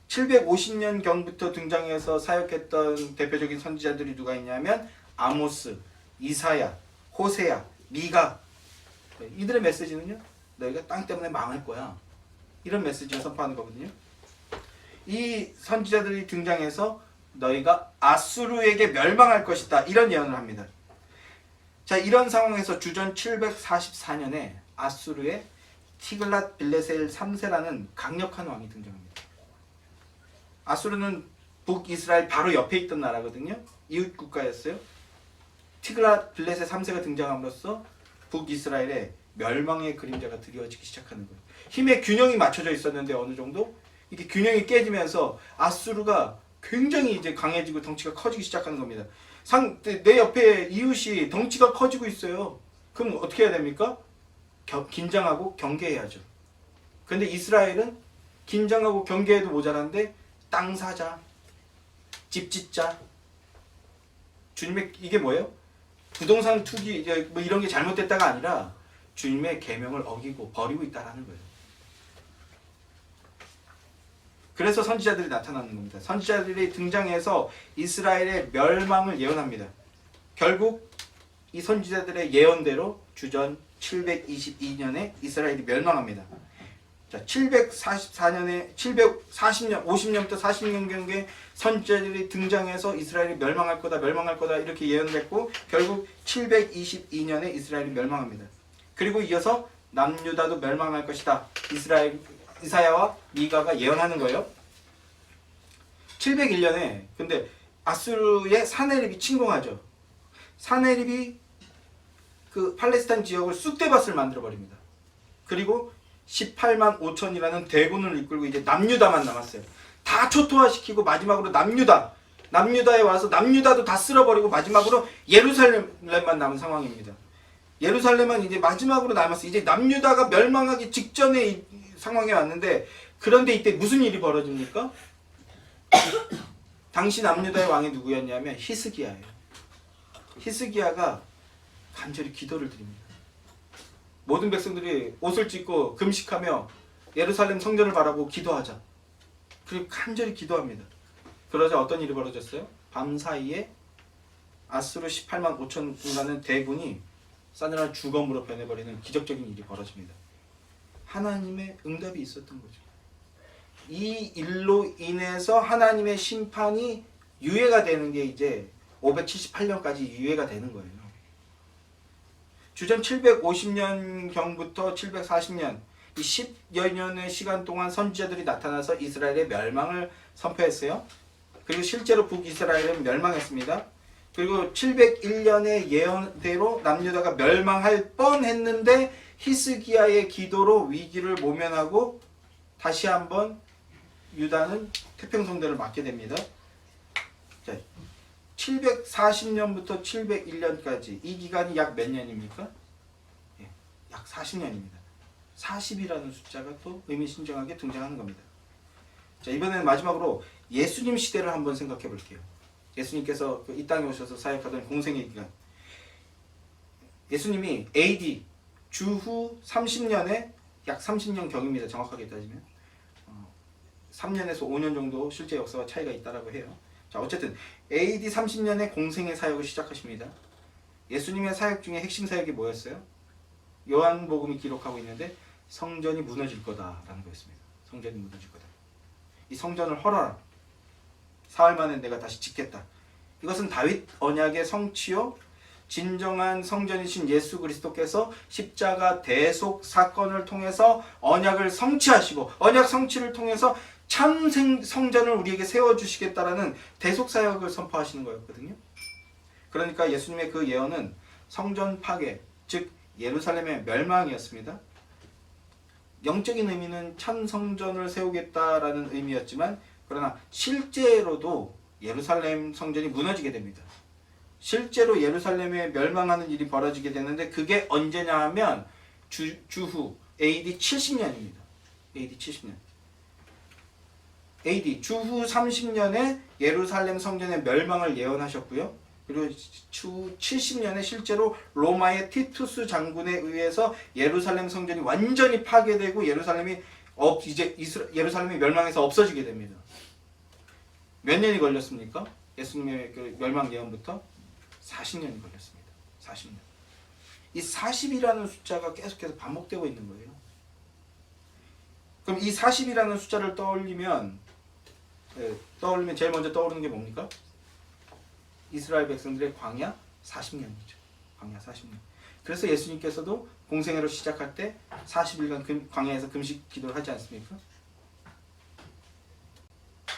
750년경부터 등장해서 사역했던 대표적인 선지자들이 누가 있냐면 아모스, 이사야, 호세야, 미가. 이들의 메시지는요, 너희가 땅 때문에 망할 거야. 이런 메시지를 선포하는 거거든요. 이 선지자들이 등장해서 너희가 아수르에게 멸망할 것이다. 이런 예언을 합니다. 자, 이런 상황에서 주전 744년에 아수르의 티글랏 빌레셀 3세라는 강력한 왕이 등장합니다. 아수르는 북이스라엘 바로 옆에 있던 나라거든요. 이웃 국가였어요. 티글랏 빌레셀 3세가 등장함으로써 북이스라엘의 멸망의 그림자가 드리워지기 시작하는 거예요. 힘의 균형이 맞춰져 있었는데 어느 정도 이게 균형이 깨지면서 아수르가 굉장히 이제 강해지고 덩치가 커지기 시작하는 겁니다. 내 옆에 이웃이 덩치가 커지고 있어요. 그럼 어떻게 해야 됩니까? 긴장하고 경계해야죠. 그런데 이스라엘은 긴장하고 경계해도 모자란데 땅 사자, 집 짓자. 주님의 이게 뭐예요? 부동산 투기 뭐 이런 게 잘못됐다가 아니라 주님의 계명을 어기고 버리고 있다라는 거예요. 그래서 선지자들이 나타나는 겁니다. 선지자들이 등장해서 이스라엘의 멸망을 예언합니다. 결국 이 선지자들의 예언대로 주전 722년에 이스라엘이 멸망합니다. 자, 740년, 50년부터 40년경에 선지자들이 등장해서 이스라엘이 멸망할 거다 이렇게 예언됐고 결국 722년에 이스라엘이 멸망합니다. 그리고 이어서 남유다도 멸망할 것이다. 이사야와 미가가 예언하는 거예요. 701년에 근데 아수르의 사네립이 침공하죠. 사네립이 그 팔레스타인 지역을 쑥대밭을 만들어 버립니다. 그리고 18만 5천이라는 대군을 이끌고 이제 남유다만 남았어요. 다 초토화시키고 마지막으로 남유다에 와서 남유다도 다 쓸어버리고 마지막으로 예루살렘만 남은 상황입니다. 예루살렘은 이제 마지막으로 남았어요. 이제 남유다가 멸망하기 직전의 이 상황에 왔는데 그런데 이때 무슨 일이 벌어집니까? 당시 남유다의 왕이 누구였냐면 히스기야예요. 히스기야가 간절히 기도를 드립니다. 모든 백성들이 옷을 찢고 금식하며 예루살렘 성전을 바라보고 기도하자. 그리고 간절히 기도합니다. 그러자 어떤 일이 벌어졌어요? 밤사이에 아수르 18만 5천이라는 대군이 싸늘한 주검으로 변해버리는 기적적인 일이 벌어집니다. 하나님의 응답이 있었던 거죠. 이 일로 인해서 하나님의 심판이 유예가 되는 게 이제 578년까지 유예가 되는 거예요. 주전 750년경부터 740년 이 10여 년의 시간 동안 선지자들이 나타나서 이스라엘의 멸망을 선포했어요. 그리고 실제로 북이스라엘은 멸망했습니다. 그리고 701년의 예언대로 남유다가 멸망할 뻔했는데 히스기야의 기도로 위기를 모면하고 다시 한번 유다는 태평성대를 맞게 됩니다. 자, 740년부터 701년까지 이 기간이 약 몇 년입니까? 예, 약 40년입니다. 40이라는 숫자가 또 의미심장하게 등장하는 겁니다. 자, 이번에는 마지막으로 예수님 시대를 한번 생각해 볼게요. 예수님께서 이 땅에 오셔서 사역하던 공생의 기간. 예수님이 AD 주후 30년에 약 30년경입니다. 정확하게 따지면 3년에서 5년 정도 실제 역사와 차이가 있다라고 해요. 자, 어쨌든 AD 30년에 공생의 사역을 시작하십니다. 예수님의 사역 중에 핵심 사역이 뭐였어요? 요한복음이 기록하고 있는데 성전이 무너질 거다라는 거였습니다. 성전이 무너질 거다. 이 성전을 헐어라. 사흘 만에 내가 다시 짓겠다. 이것은 다윗 언약의 성취요. 진정한 성전이신 예수 그리스도께서 십자가 대속 사건을 통해서 언약을 성취하시고 언약 성취를 통해서 참 성전을 우리에게 세워주시겠다라는 대속 사역을 선포하시는 거였거든요. 그러니까 예수님의 그 예언은 성전 파괴, 즉 예루살렘의 멸망이었습니다. 영적인 의미는 참 성전을 세우겠다라는 의미였지만 그러나 실제로도 예루살렘 성전이 무너지게 됩니다. 실제로 예루살렘에 멸망하는 일이 벌어지게 되는데 그게 언제냐 하면 주후 AD 70년입니다. AD 70년. AD 주후 30년에 예루살렘 성전의 멸망을 예언하셨고요. 그리고 주 70년에 실제로 로마의 티투스 장군에 의해서 예루살렘 성전이 완전히 파괴되고 예루살렘이 멸망해서 없어지게 됩니다. 몇 년이 걸렸습니까? 예수님의 그 멸망 예언부터 40년이 걸렸습니다. 40년. 이 40이라는 숫자가 계속해서 반복되고 있는 거예요. 그럼 이 40이라는 숫자를 떠올리면 제일 먼저 떠오르는 게 뭡니까? 이스라엘 백성들의 광야 40년이죠. 광야 40년. 그래서 예수님께서도 공생애로 시작할 때 40일간 광야에서 금식 기도를 하지 않습니까?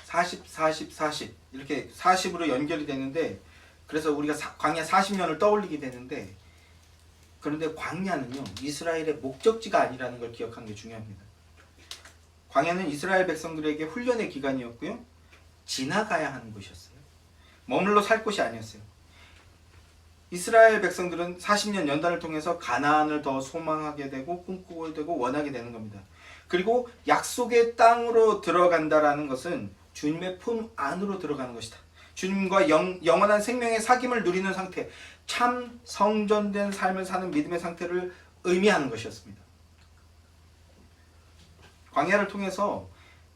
40, 40, 40 이렇게 40으로 연결이 되는데 그래서 우리가 광야 40년을 떠올리게 되는데 그런데 광야는요 이스라엘의 목적지가 아니라는 걸 기억하는 게 중요합니다. 광야는 이스라엘 백성들에게 훈련의 기간이었고요. 지나가야 하는 곳이었어요. 머물러 살 곳이 아니었어요. 이스라엘 백성들은 40년 연단을 통해서 가나안을 더 소망하게 되고 꿈꾸게 되고 원하게 되는 겁니다. 그리고 약속의 땅으로 들어간다라는 것은 주님의 품 안으로 들어가는 것이다. 주님과 영원한 생명의 사귐을 누리는 상태, 참 성전된 삶을 사는 믿음의 상태를 의미하는 것이었습니다. 광야를 통해서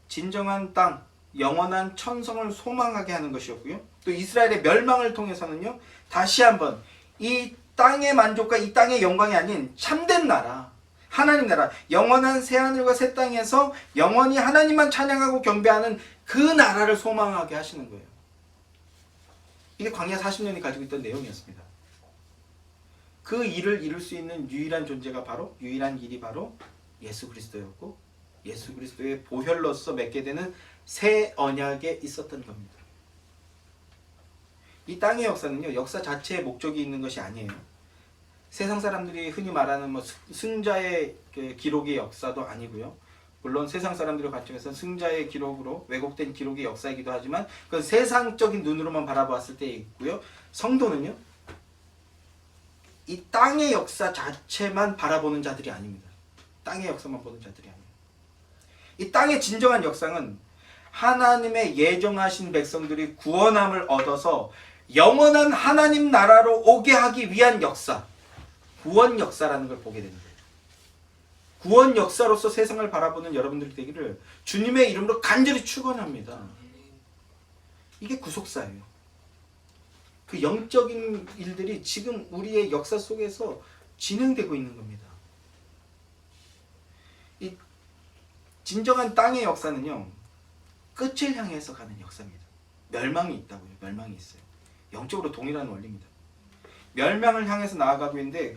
진정한 땅, 영원한 천성을 소망하게 하는 것이었고요. 또 이스라엘의 멸망을 통해서는요. 다시 한번 이 땅의 만족과 이 땅의 영광이 아닌 참된 나라, 하나님 나라, 영원한 새하늘과 새 땅에서 영원히 하나님만 찬양하고 경배하는 그 나라를 소망하게 하시는 거예요. 이게 광야 40년이 가지고 있던 내용이었습니다. 그 일을 이룰 수 있는 유일한 존재가 유일한 일이 바로 예수 그리스도였고 예수 그리스도의 보혈로서 맺게 되는 새 언약에 있었던 겁니다. 이 땅의 역사는요, 역사 자체에 목적이 있는 것이 아니에요. 세상 사람들이 흔히 말하는 승자의 기록의 역사도 아니고요. 물론 세상 사람들의 관점에서는 승자의 기록으로 왜곡된 기록의 역사이기도 하지만 그건 세상적인 눈으로만 바라보았을 때 있고요. 성도는요, 이 땅의 역사 자체만 바라보는 자들이 아닙니다. 땅의 역사만 보는 자들이 아니에요. 이 땅의 진정한 역사는 하나님의 예정하신 백성들이 구원함을 얻어서 영원한 하나님 나라로 오게 하기 위한 역사, 구원 역사라는 걸 보게 됩니다. 구원 역사로서 세상을 바라보는 여러분들이 되기를 주님의 이름으로 간절히 축원합니다. 이게 구속사예요. 그 영적인 일들이 지금 우리의 역사 속에서 진행되고 있는 겁니다. 이 진정한 땅의 역사는요, 끝을 향해서 가는 역사입니다. 멸망이 있다고요. 멸망이 있어요. 영적으로 동일한 원리입니다. 멸망을 향해서 나아가고 있는데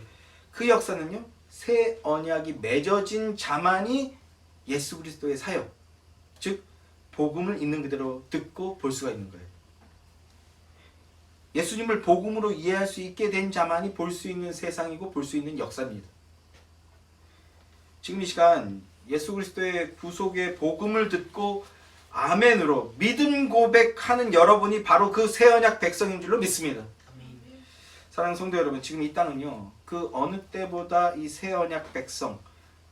그 역사는요, 새 언약이 맺어진 자만이 예수 그리스도의 사역, 즉 복음을 있는 그대로 듣고 볼 수가 있는 거예요. 예수님을 복음으로 이해할 수 있게 된 자만이 볼 수 있는 세상이고 볼 수 있는 역사입니다. 지금 이 시간 예수 그리스도의 구속의 복음을 듣고 아멘으로 믿음 고백하는 여러분이 바로 그 새 언약 백성인 줄로 믿습니다. 사랑하는 성도 여러분, 지금 이 땅은요, 그 어느 때보다 이 새 언약 백성,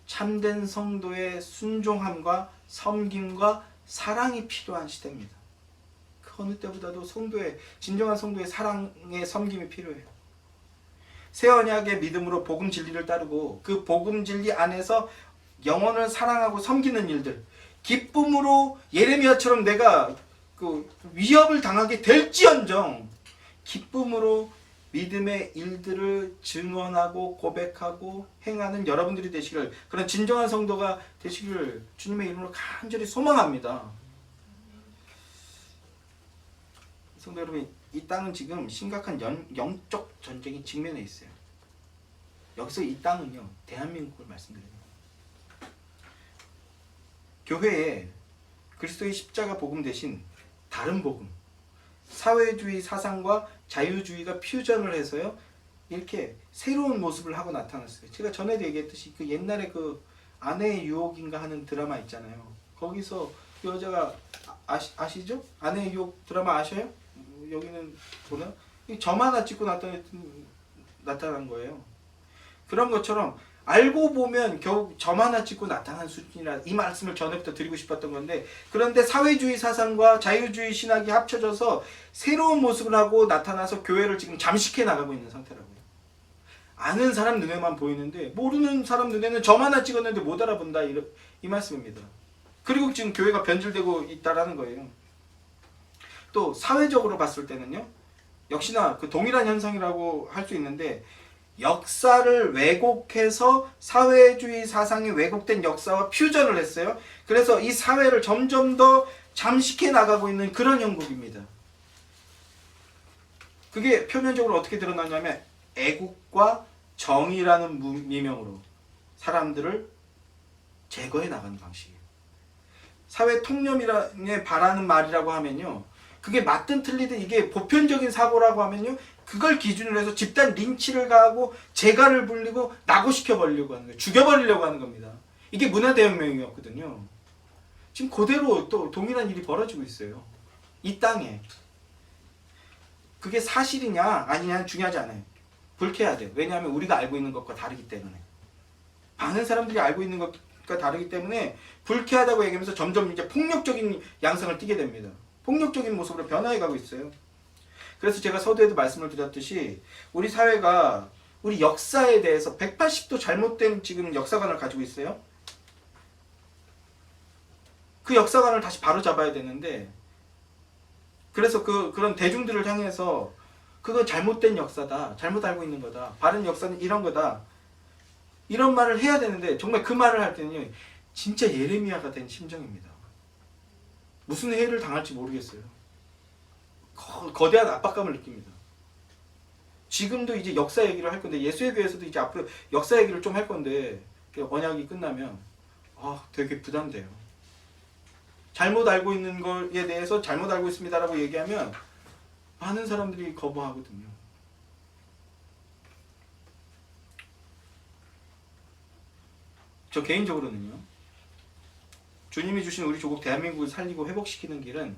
참된 성도의 순종함과 섬김과 사랑이 필요한 시대입니다. 그 어느 때보다도 성도의, 진정한 성도의 사랑의 섬김이 필요해요. 새 언약의 믿음으로 복음 진리를 따르고 그 복음 진리 안에서 영혼을 사랑하고 섬기는 일들, 기쁨으로 예레미야처럼 내가 그 위협을 당하게 될지언정 기쁨으로 믿음의 일들을 증언하고 고백하고 행하는 여러분들이 되시기를, 그런 진정한 성도가 되시기를 주님의 이름으로 간절히 소망합니다. 성도 여러분, 이 땅은 지금 심각한 영적 전쟁이 직면해 있어요. 여기서 이 땅은요, 대한민국을 말씀드립니다. 교회에 그리스도의 십자가 복음 대신 다른 복음, 사회주의 사상과 자유주의가 퓨전을 해서요, 이렇게 새로운 모습을 하고 나타났어요. 제가 전에도 얘기했듯이 그 옛날에 그 아내의 유혹인가 하는 드라마 있잖아요. 거기서 여자가 아시죠? 아내의 유혹 드라마 아셔요? 여기는 보나? 점 하나 찍고 나타난 거예요. 그런 것처럼 알고 보면 겨우 점 하나 찍고 나타난 수준이라, 이 말씀을 전에부터 드리고 싶었던 건데, 그런데 사회주의 사상과 자유주의 신학이 합쳐져서 새로운 모습을 하고 나타나서 교회를 지금 잠식해 나가고 있는 상태라고요. 아는 사람 눈에만 보이는데 모르는 사람 눈에는 점 하나 찍었는데 못 알아본다, 이 말씀입니다. 그리고 지금 교회가 변질되고 있다라는 거예요. 또 사회적으로 봤을 때는요, 역시나 그 동일한 현상이라고 할 수 있는데, 역사를 왜곡해서 사회주의 사상이 왜곡된 역사와 퓨전을 했어요. 그래서 이 사회를 점점 더 잠식해 나가고 있는 그런 형국입니다. 그게 표면적으로 어떻게 드러나냐면 애국과 정의라는 미명으로 사람들을 제거해 나가는 방식이에요. 사회 통념이라는 바라는 말이라고 하면요, 그게 맞든 틀리든 이게 보편적인 사고라고 하면요, 그걸 기준으로 해서 집단 린치를 가하고 재갈을 불리고 낙오시켜 버리려고 하는 거예요. 죽여버리려고 하는 겁니다. 이게 문화대혁명이었거든요. 지금 그대로 또 동일한 일이 벌어지고 있어요. 이 땅에. 그게 사실이냐 아니냐는 중요하지 않아요. 불쾌해야 돼요. 왜냐하면 우리가 알고 있는 것과 다르기 때문에. 많은 사람들이 알고 있는 것과 다르기 때문에 불쾌하다고 얘기하면서 점점 이제 폭력적인 양상을 띠게 됩니다. 폭력적인 모습으로 변화해 가고 있어요. 그래서 제가 서두에도 말씀을 드렸듯이 우리 사회가 우리 역사에 대해서 180도 잘못된 지금 역사관을 가지고 있어요. 그 역사관을 다시 바로잡아야 되는데, 그래서 그런 대중들을 향해서 그건 잘못된 역사다, 잘못 알고 있는 거다, 바른 역사는 이런 거다, 이런 말을 해야 되는데, 정말 그 말을 할 때는요, 진짜 예레미야가 된 심정입니다. 무슨 해를 당할지 모르겠어요. 거대한 압박감을 느낍니다. 지금도 이제 역사 얘기를 할 건데, 예수의 교회에서도 이제 앞으로 역사 얘기를 좀 할 건데, 언약이 끝나면 되게 부담돼요. 잘못 알고 있는 거에 대해서 잘못 알고 있습니다라고 얘기하면 많은 사람들이 거부하거든요. 저 개인적으로는요, 주님이 주신 우리 조국 대한민국을 살리고 회복시키는 길은,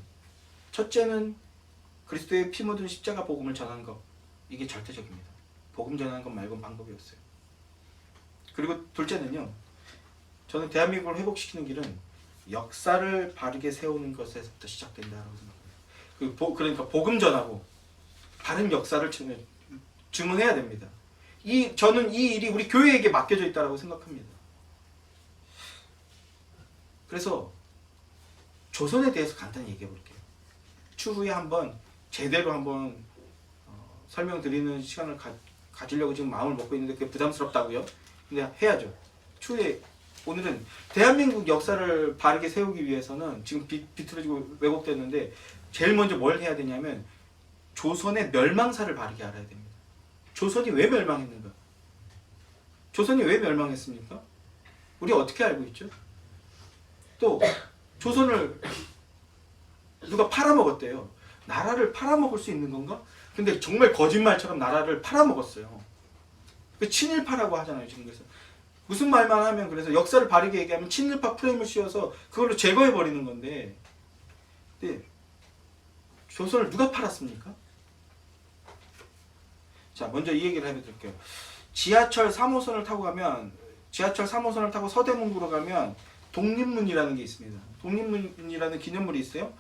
첫째는 그리스도의 피 묻은 십자가 복음을 전하는 것, 이게 절대적입니다. 복음 전하는 것 말고는 방법이 없어요. 그리고 둘째는요, 저는 대한민국을 회복시키는 길은 역사를 바르게 세우는 것에서부터 시작된다고 생각합니다. 그러니까 복음 전하고 바른 역사를 증언해야 됩니다. 저는 이 일이 우리 교회에게 맡겨져 있다고 생각합니다. 그래서 조선에 대해서 간단히 얘기해 볼게요. 추후에 한번 제대로 한번 설명드리는 시간을 가지려고 지금 마음을 먹고 있는데 그게 부담스럽다고요? 근데 해야죠. 추후에 오늘은 대한민국 역사를 바르게 세우기 위해서는 지금 비틀어지고 왜곡됐는데 제일 먼저 뭘 해야 되냐면 조선의 멸망사를 바르게 알아야 됩니다. 조선이 왜 멸망했는가? 조선이 왜 멸망했습니까? 우리 어떻게 알고 있죠? 또 조선을 누가 팔아먹었대요. 나라를 팔아먹을 수 있는 건가? 근데 정말 거짓말처럼 나라를 팔아먹었어요. 그 친일파라고 하잖아요. 지금 그래서 무슨 말만 하면 그래서 역사를 바르게 얘기하면 친일파 프레임을 씌워서 그걸로 제거해버리는 건데 근데 조선을 누가 팔았습니까? 자, 먼저 이 얘기를 해드릴게요. 지하철 3호선을 타고 가면 지하철 3호선을 타고 서대문구로 가면 독립문이라는 게 있습니다. 독립문이라는 기념물이 있어요.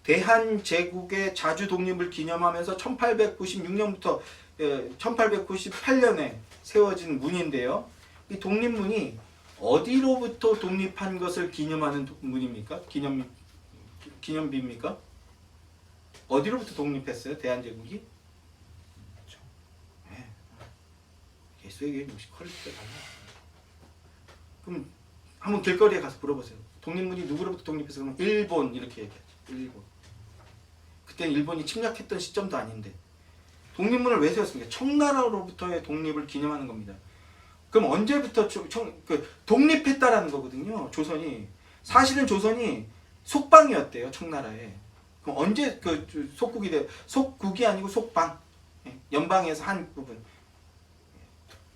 대한제국의 자주 독립을 기념하면서 1896년부터 1898년에 세워진 문인데요. 이 독립문이 어디로부터 독립한 것을 기념하는 문입니까? 기념비입니까? 어디로부터 독립했어요? 대한제국이? 네. 예수에게 역시 퀄리티가 달라. 그럼 한번 길거리에 가서 물어보세요. 독립문이 누구로부터 독립했어요? 그러면 일본 이렇게 얘기하죠. 일본. 그때는 일본이 침략했던 시점도 아닌데 독립문을 왜 세웠습니까? 청나라로부터의 독립을 기념하는 겁니다. 그럼 언제부터 독립했다라는 거거든요. 조선이. 사실은 조선이 속방이었대요. 청나라에. 그럼 언제 속국이 돼요? 속국이 아니고 속방. 연방에서 한 부분.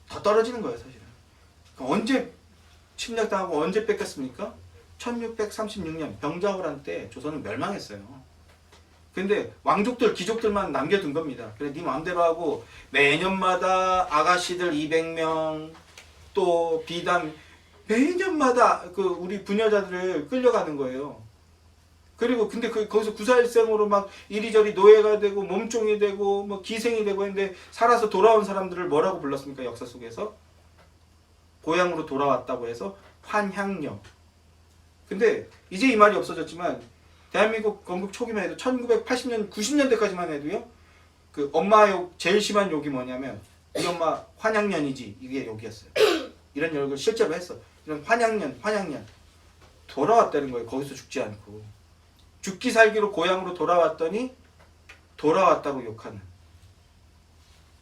더 떨어지는 거예요. 사실은. 그럼 언제 침략당하고 언제 뺏겼습니까? 1636년 병자호란 때 조선은 멸망했어요. 근데 왕족들, 귀족들만 남겨둔 겁니다. 그래 네 마음대로 하고 매년마다 아가씨들 200명 또 비담 매년마다 우리 부녀자들을 끌려가는 거예요. 그리고 근데 거기서 구사일생으로 막 이리저리 노예가 되고 몸종이 되고 뭐 기생이 되고 했는데 살아서 돌아온 사람들을 뭐라고 불렀습니까? 역사 속에서 고향으로 돌아왔다고 해서 환향령. 근데 이제 이 말이 없어졌지만 대한민국 건국 초기만 해도 1980년 90년대까지만 해도요. 그 엄마 욕 제일 심한 욕이 뭐냐면 이 엄마 환양년이지 이게 욕이었어요. 이런 욕을 실제로 했어. 이런 환양년 돌아왔다는 거예요. 거기서 죽지 않고 죽기 살기로 고향으로 돌아왔더니 돌아왔다고 욕하는.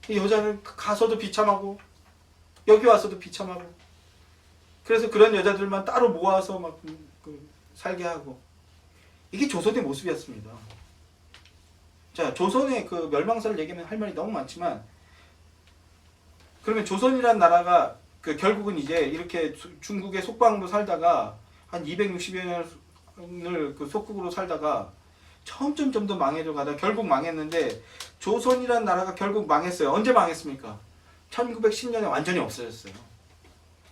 이 여자는 가서도 비참하고 여기 와서도 비참하고 그래서 그런 여자들만 따로 모아서 막 살게 하고 이게 조선의 모습이었습니다. 자, 조선의 그 멸망사를 얘기하면 할 말이 너무 많지만 그러면 조선이란 나라가 결국은 이제 이렇게 중국의 속방으로 살다가 한 260여 년을 그 속국으로 살다가 점점 더 망해져 가다 결국 망했는데 조선이란 나라가 결국 망했어요. 언제 망했습니까? 1910년에 완전히 없어졌어요.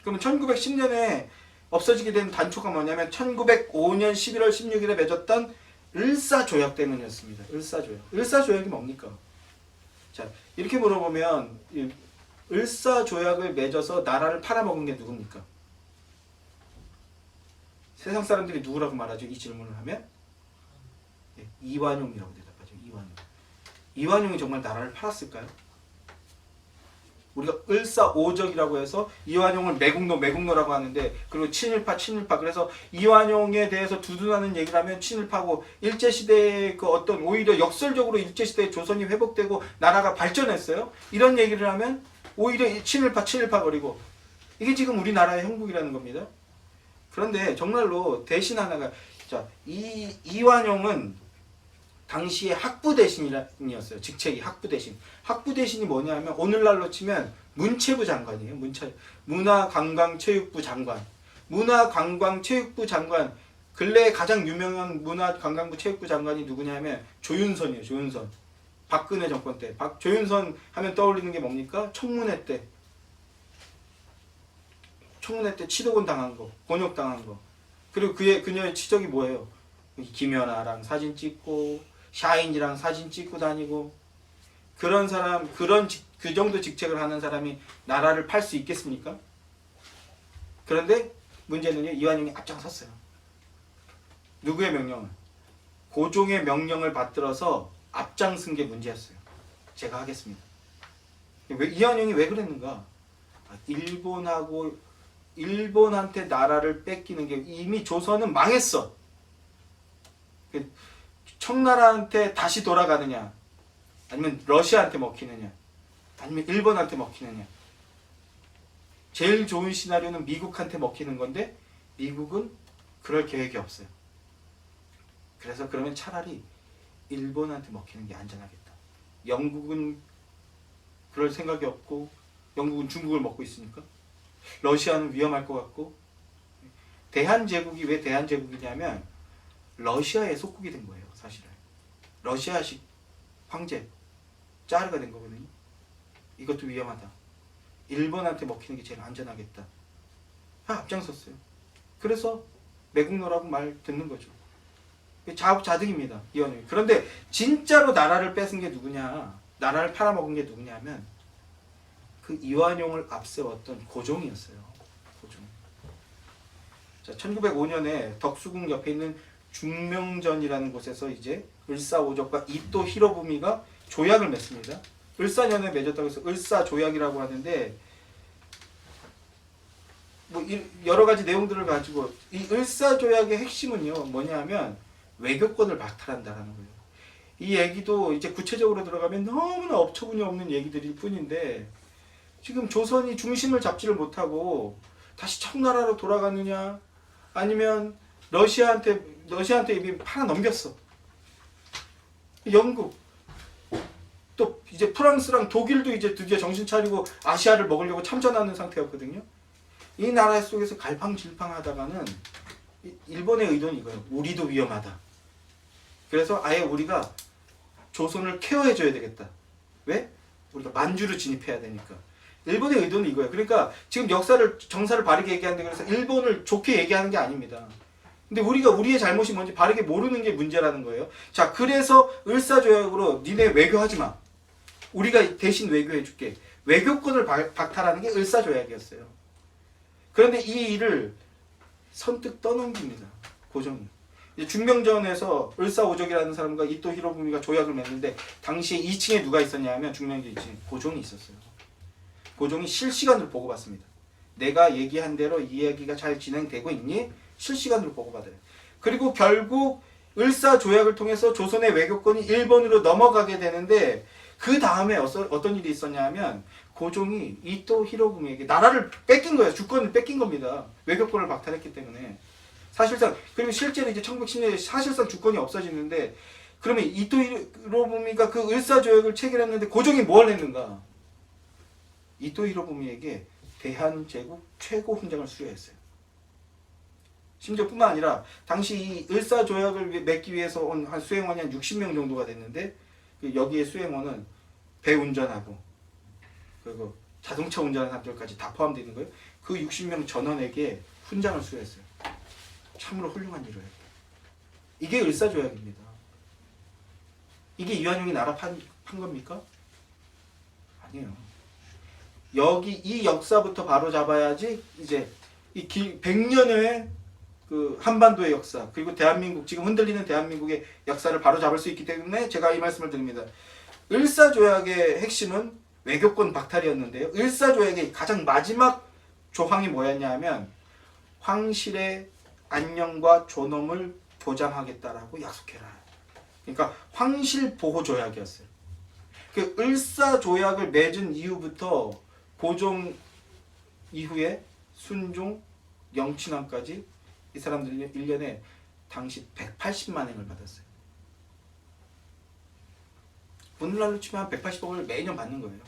그러면 1910년에 없어지게 된 단초가 뭐냐면 1905년 11월 16일에 맺었던 을사조약 때문이었습니다. 을사조약. 을사조약이 뭡니까? 자, 이렇게 물어보면 을사조약을 맺어서 나라를 팔아먹은 게 누굽니까? 세상 사람들이 누구라고 말하죠? 이 질문을 하면? 이완용이라고 대답하죠. 이완용. 이완용이 정말 나라를 팔았을까요? 우리가 을사오적이라고 해서 이완용을 매국노라고 하는데 그리고 친일파 그래서 이완용에 대해서 두둔하는 얘기를 하면 친일파고 일제시대의 그 어떤 오히려 역설적으로 일제시대에 조선이 회복되고 나라가 발전했어요. 이런 얘기를 하면 오히려 친일파 거리고 이게 지금 우리나라의 형국이라는 겁니다. 그런데 정말로 대신 하나가 자, 이완용은 당시에 학부 대신이었어요. 직책이 학부 대신. 학부 대신이 뭐냐면 오늘날로 치면 문체부 장관이에요. 문화관광체육부 장관. 문화관광체육부 장관. 근래에 가장 유명한 문화관광부 체육부 장관이 누구냐면 조윤선이에요. 조윤선. 박근혜 정권 때. 조윤선 하면 떠올리는 게 뭡니까? 청문회 때 치도곤 당한 거. 곤욕 당한 거. 그리고 그녀의 치적이 뭐예요? 김연아랑 사진 찍고 샤인이랑 사진 찍고 다니고 그런 사람 그 정도 직책을 하는 사람이 나라를 팔 수 있겠습니까? 그런데 문제는요 이완용이 앞장섰어요. 누구의 명령을? 고종의 명령을 받들어서 앞장선 게 문제였어요. 제가 하겠습니다. 이완용이 왜 그랬는가? 일본한테 나라를 뺏기는 게 이미 조선은 망했어. 청나라한테 다시 돌아가느냐, 아니면 러시아한테 먹히느냐, 아니면 일본한테 먹히느냐. 제일 좋은 시나리오는 미국한테 먹히는 건데 미국은 그럴 계획이 없어요. 그래서 그러면 차라리 일본한테 먹히는 게 안전하겠다. 영국은 그럴 생각이 없고 영국은 중국을 먹고 있으니까 러시아는 위험할 것 같고. 대한제국이 왜 대한제국이냐면 러시아의 속국이 된 거예요. 사실은 러시아식 황제 짜르가 된 거거든요. 이것도 위험하다. 일본한테 먹히는 게 제일 안전하겠다. 앞장섰어요. 그래서 매국노라고 말 듣는 거죠. 자업자득입니다. 이완용이. 그런데 진짜로 나라를 뺏은 게 누구냐, 나라를 팔아먹은 게 누구냐면 그 이완용을 앞세웠던 고종이었어요. 고종. 자, 1905년에 덕수궁 옆에 있는 중명전이라는 곳에서 이제 을사오적과 이토 히로부미가 조약을 맺습니다. 을사년에 맺었다고 해서 을사조약이라고 하는데 뭐 여러 가지 내용들을 가지고 이 을사조약의 핵심은요 뭐냐면 외교권을 박탈한다라는 거예요. 이 얘기도 이제 구체적으로 들어가면 너무나 업처구니 없는 얘기들일 뿐인데 지금 조선이 중심을 잡지를 못하고 다시 청나라로 돌아가느냐, 아니면 러시아한테 이미 팔아 넘겼어. 영국, 또 이제 프랑스랑 독일도 이제 드디어 정신 차리고 아시아를 먹으려고 참전하는 상태였거든요. 이 나라 속에서 갈팡질팡하다가는 일본의 의도는 이거예요. 우리도 위험하다. 그래서 아예 우리가 조선을 케어해줘야 되겠다. 왜? 우리가 만주를 진입해야 되니까. 일본의 의도는 이거예요. 그러니까 지금 정사를 바르게 얘기하는데, 그래서 일본을 좋게 얘기하는 게 아닙니다. 근데 우리가 우리의 잘못이 뭔지 바르게 모르는 게 문제라는 거예요. 자, 그래서 을사조약으로 니네 외교하지 마. 우리가 대신 외교해줄게. 외교권을 박탈하는 게 을사조약이었어요. 그런데 이 일을 선뜻 떠넘깁니다. 고종이. 중명전에서 을사오적이라는 사람과 이토 히로부미가 조약을 맺는데 당시에 2층에 누가 있었냐면 중명전 2층에 고종이 있었어요. 고종이 실시간으로 보고받습니다. 내가 얘기한 대로 이 얘기가 잘 진행되고 있니? 실시간으로 보고받아요. 그리고 결국 을사조약을 통해서 조선의 외교권이 일본으로 넘어가게 되는데 그 다음에 어떤 일이 있었냐 하면 고종이 이토 히로부미에게 나라를 뺏긴 거예요. 주권을 뺏긴 겁니다. 외교권을 박탈했기 때문에. 사실상, 그리고 실제로 이제 1910년에 사실상 주권이 없어지는데, 그러면 이토 히로부미가 그 을사조약을 체결했는데 고종이 뭘 했는가? 이토 히로부미에게 대한제국 최고 훈장을 수여했어요. 심지어 뿐만 아니라 당시 이 을사조약을 맺기 위해서 온 한 수행원이 한 60명 정도가 됐는데 여기에 수행원은 배 운전하고 그리고 자동차 운전하는 사람들까지 다 포함되어 있는 거예요. 그 60명 전원에게 훈장을 수여했어요. 참으로 훌륭한 일을 했고. 이게 을사조약입니다. 이게 이완용이 나라 판 겁니까? 아니에요. 여기 이 역사부터 바로 잡아야지 이제 이 100년의 그 한반도의 역사, 그리고 대한민국, 지금 흔들리는 대한민국의 역사를 바로 잡을 수 있기 때문에 제가 이 말씀을 드립니다. 을사조약의 핵심은 외교권 박탈이었는데요. 을사조약의 가장 마지막 조항이 뭐였냐 하면 황실의 안녕과 존엄을 보장하겠다라고 약속해라. 그러니까 황실 보호 조약이었어요. 그 을사조약을 맺은 이후부터 고종 이후에 순종, 영친왕까지 이 사람들이 1년에 당시 180만 행을 받았어요. 오늘날로 치면 180억을 매년 받는 거예요.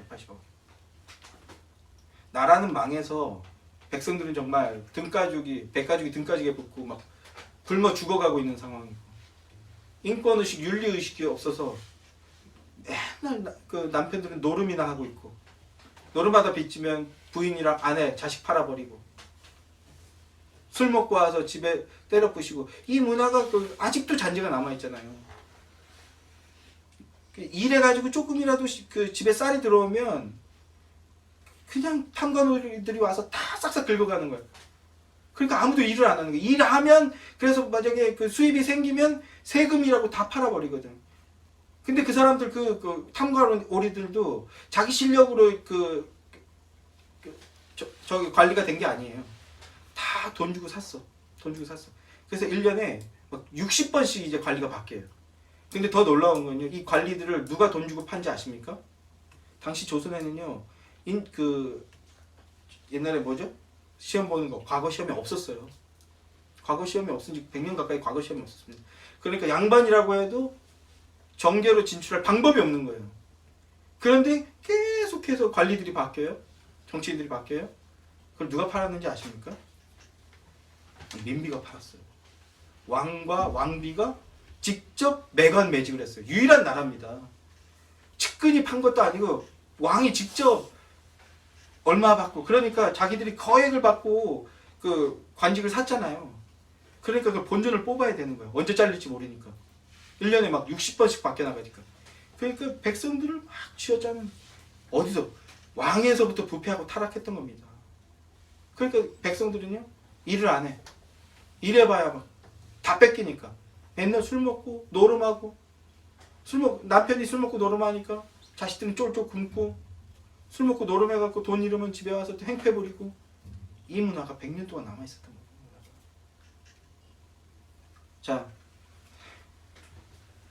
180억. 나라는 망해서 백성들은 정말 백가죽이 등가죽에 붙고 막 굶어 죽어가고 있는 상황이고, 인권의식, 윤리의식이 없어서 맨날 그 남편들은 노름이나 하고 있고, 노름하다 빚지면 부인이랑 아내, 자식 팔아버리고, 술 먹고 와서 집에 때려 부시고, 이 문화가 아직도 잔재가 남아있잖아요. 일해가지고 조금이라도 그 집에 쌀이 들어오면 그냥 탐관오리들이 와서 다 싹싹 긁어가는 거예요. 그러니까 아무도 일을 안 하는 거예요. 일하면 그래서 만약에 그 수입이 생기면 세금이라고 다 팔아버리거든. 근데 그 사람들 그 탐관오리들도 자기 실력으로 저기 관리가 된 게 아니에요. 다 돈 주고 샀어. 돈 주고 샀어. 그래서 1년에 막 60번씩 이제 관리가 바뀌어요. 근데 더 놀라운 건요. 이 관리들을 누가 돈 주고 판지 아십니까? 당시 조선에는요. 옛날에 뭐죠? 시험 보는 거 과거 시험이 없었어요. 과거 시험이 없은 지 100년 가까이 과거 시험이 없었습니다. 그러니까 양반이라고 해도 정계로 진출할 방법이 없는 거예요. 그런데 계속해서 관리들이 바뀌어요. 정치인들이 바뀌어요. 그걸 누가 팔았는지 아십니까? 민비가 팔았어요. 왕과 왕비가 직접 매관 매직을 했어요. 유일한 나라입니다. 측근이 판 것도 아니고 왕이 직접 얼마 받고, 그러니까 자기들이 거액을 받고 그 관직을 샀잖아요. 그러니까 그 본전을 뽑아야 되는 거예요. 언제 잘릴지 모르니까. 1년에 막 60번씩 바뀌어나가니까. 그러니까 백성들을 막 쥐어짜는, 어디서? 왕에서부터 부패하고 타락했던 겁니다. 그러니까 백성들은요, 일을 안 해. 일해봐야 막 다 뺏기니까. 맨날 술 먹고, 노름하고, 남편이 술 먹고 노름하니까 자식들은 쫄쫄 굶고, 술 먹고 노름해갖고 돈 잃으면 집에 와서 또 행패 부리고, 이 문화가 100년 동안 남아있었던 거예요. 자,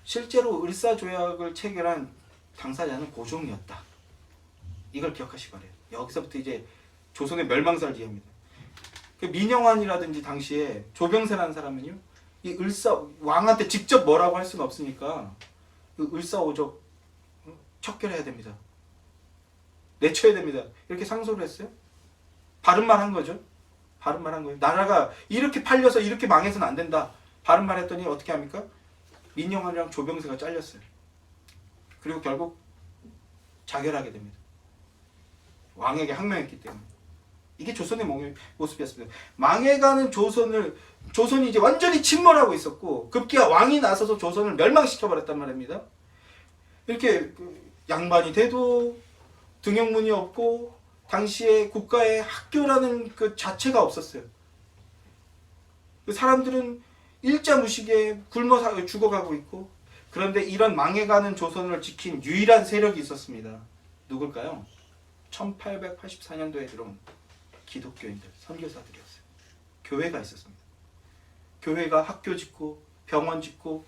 실제로 을사조약을 체결한 당사자는 고종이었다. 이걸 기억하시기 바래요. 여기서부터 이제 조선의 멸망사를 이해합니다. 그 민영환이라든지 당시에 조병세라는 사람은요, 이 왕한테 직접 뭐라고 할 수는 없으니까 그 을사오적 척결해야 됩니다. 내쳐야 됩니다. 이렇게 상소를 했어요. 바른 말 한 거죠. 바른 말 한 거예요. 나라가 이렇게 팔려서 이렇게 망해서는 안 된다. 바른 말 했더니 어떻게 합니까? 민영환이랑 조병세가 잘렸어요. 그리고 결국 자결하게 됩니다. 왕에게 항명했기 때문에. 이게 조선의 모습이었습니다. 망해가는 조선이 이제 완전히 침몰하고 있었고, 급기야 왕이 나서서 조선을 멸망시켜버렸단 말입니다. 이렇게 양반이 돼도 등용문이 없고, 당시에 국가의 학교라는 그 자체가 없었어요. 사람들은 일자무식에 굶어 죽어가고 있고, 그런데 이런 망해가는 조선을 지킨 유일한 세력이 있었습니다. 누굴까요? 1884년도에 들어온 기독교인들, 선교사들이었어요. 교회가 있었습니다. 교회가 학교 짓고 병원 짓고,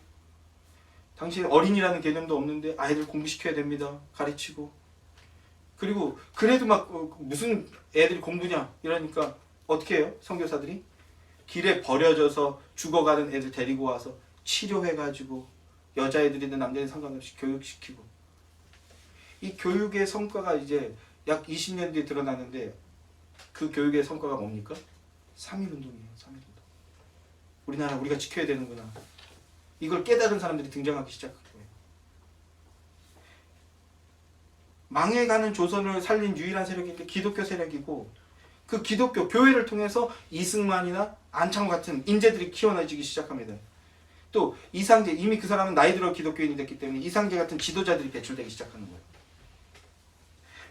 당시에 어린이라는 개념도 없는데 아이들 공부시켜야 됩니다. 가르치고. 그리고 그래도 막 무슨 애들이 공부냐 이러니까 어떻게 해요? 선교사들이 길에 버려져서 죽어가는 애들 데리고 와서 치료해가지고, 여자애들이든 남자애들 상관없이 교육시키고. 이 교육의 성과가 이제 약 20년 뒤에 드러나는데, 그 교육의 성과가 뭡니까? 3.1운동이에요. 3.1운동. 우리나라 우리가 지켜야 되는구나. 이걸 깨달은 사람들이 등장하기 시작한 거예요. 망해가는 조선을 살린 유일한 세력이 기독교 세력이고, 그 기독교 교회를 통해서 이승만이나 안창호 같은 인재들이 키워내지기 시작합니다. 또 이상제, 이미 그 사람은 나이 들어 기독교인이 됐기 때문에 이상제 같은 지도자들이 배출되기 시작하는 거예요.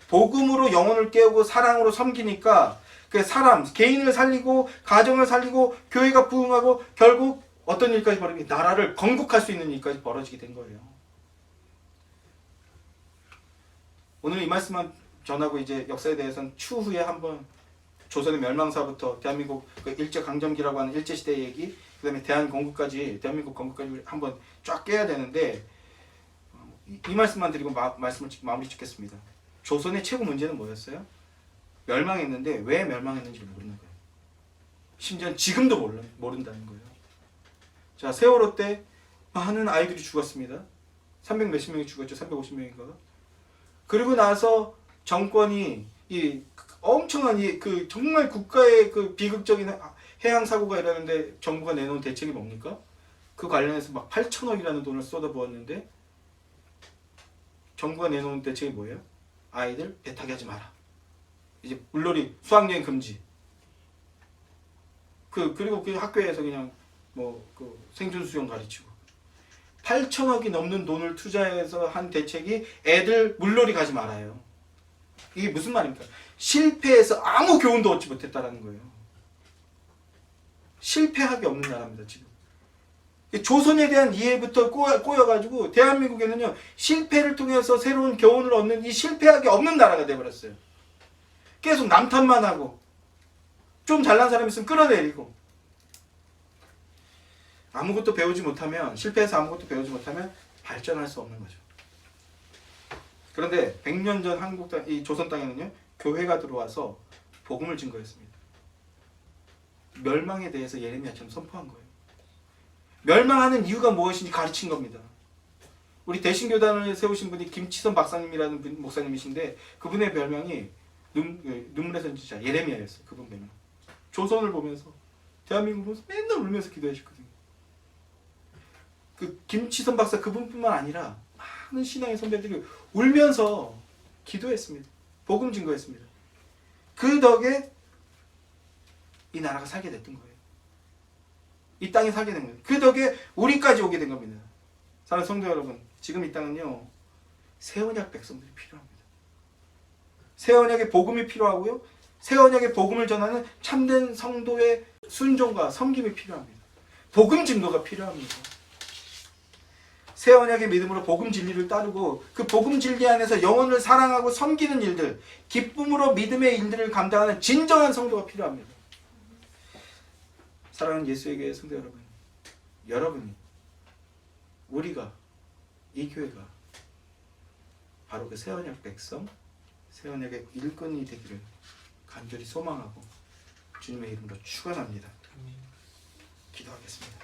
복음으로 영혼을 깨우고 사랑으로 섬기니까 그 사람, 개인을 살리고 가정을 살리고 교회가 부흥하고 결국 어떤 일까지 벌어집니까? 나라를 건국할 수 있는 일까지 벌어지게 된 거예요. 오늘 이 말씀만 전하고 이제 역사에 대해서는 추후에 한번 조선의 멸망사부터 대한민국 그 일제강점기라고 하는 일제시대 얘기, 그 다음에 대한민국 건국까지 한번 쫙 깨야 되는데, 이 말씀만 드리고 말씀을 마무리 짓겠습니다. 조선의 최고 문제는 뭐였어요? 멸망했는데 왜 멸망했는지 모르는 거예요. 심지어 지금도 모른다는 거예요. 자, 세월호 때 많은 아이들이 죽었습니다. 300 몇십 명이 죽었죠. 350명인가. 그리고 나서 정권이 이 엄청난 그 정말 국가의 그 비극적인 해양 사고가 일어나는데 정부가 내놓은 대책이 뭡니까? 그 관련해서 막 8천억이라는 돈을 쏟아부었는데, 정부가 내놓은 대책이 뭐예요? 아이들 배 타게 하지 마라. 이제 물놀이 수학여행 금지. 그리고 그 학교에서 그냥 그 생존 수영 가르치고. 8천억이 넘는 돈을 투자해서 한 대책이 애들 물놀이 가지 말아요. 이게 무슨 말입니까? 실패해서 아무 교훈도 얻지 못했다라는 거예요. 실패하기 없는 나라입니다. 지금 조선에 대한 이해부터 꼬여가지고 대한민국에는요 실패를 통해서 새로운 교훈을 얻는 이 실패하기 없는 나라가 돼버렸어요. 계속 남탓만 하고 좀 잘난 사람 있으면 끌어내리고 아무것도 배우지 못하면 실패해서 아무것도 배우지 못하면 발전할 수 없는 거죠. 그런데 100년 전 한국 땅, 이 조선 땅에는요 교회가 들어와서 복음을 증거했습니다. 멸망에 대해서 예레미야처럼 선포한 거예요. 멸망하는 이유가 무엇인지 가르친 겁니다. 우리 대신교단을 세우신 분이 김치선 박사님이라는 목사님이신데 그분의 별명이 눈물의 선지자 예레미야였어요. 그분 별명. 조선을 보면서 대한민국을 보면서 맨날 울면서 기도하셨거든요. 그 김치선 박사 그분뿐만 아니라 많은 신앙의 선배들이 울면서 기도했습니다. 복음 증거했습니다. 그 덕에 이 나라가 살게 됐던 거예요. 이 땅에 살게 된 거예요. 그 덕에 우리까지 오게 된 겁니다. 사랑하는 성도 여러분, 지금 이 땅은요 새 언약 백성들이 필요합니다. 새 언약의 복음이 필요하고요, 새 언약의 복음을 전하는 참된 성도의 순종과 섬김이 필요합니다. 복음 증거가 필요합니다. 새 언약의 믿음으로 복음 진리를 따르고 그 복음 진리 안에서 영혼을 사랑하고 섬기는 일들, 기쁨으로 믿음의 일들을 감당하는 진정한 성도가 필요합니다. 사랑하는 예수의 교회 성도 여러분, 여러분이, 우리가, 이 교회가 바로 그 새 언약 백성, 새 언약의 일꾼이 되기를 간절히 소망하고 주님의 이름으로 축원합니다. 기도하겠습니다.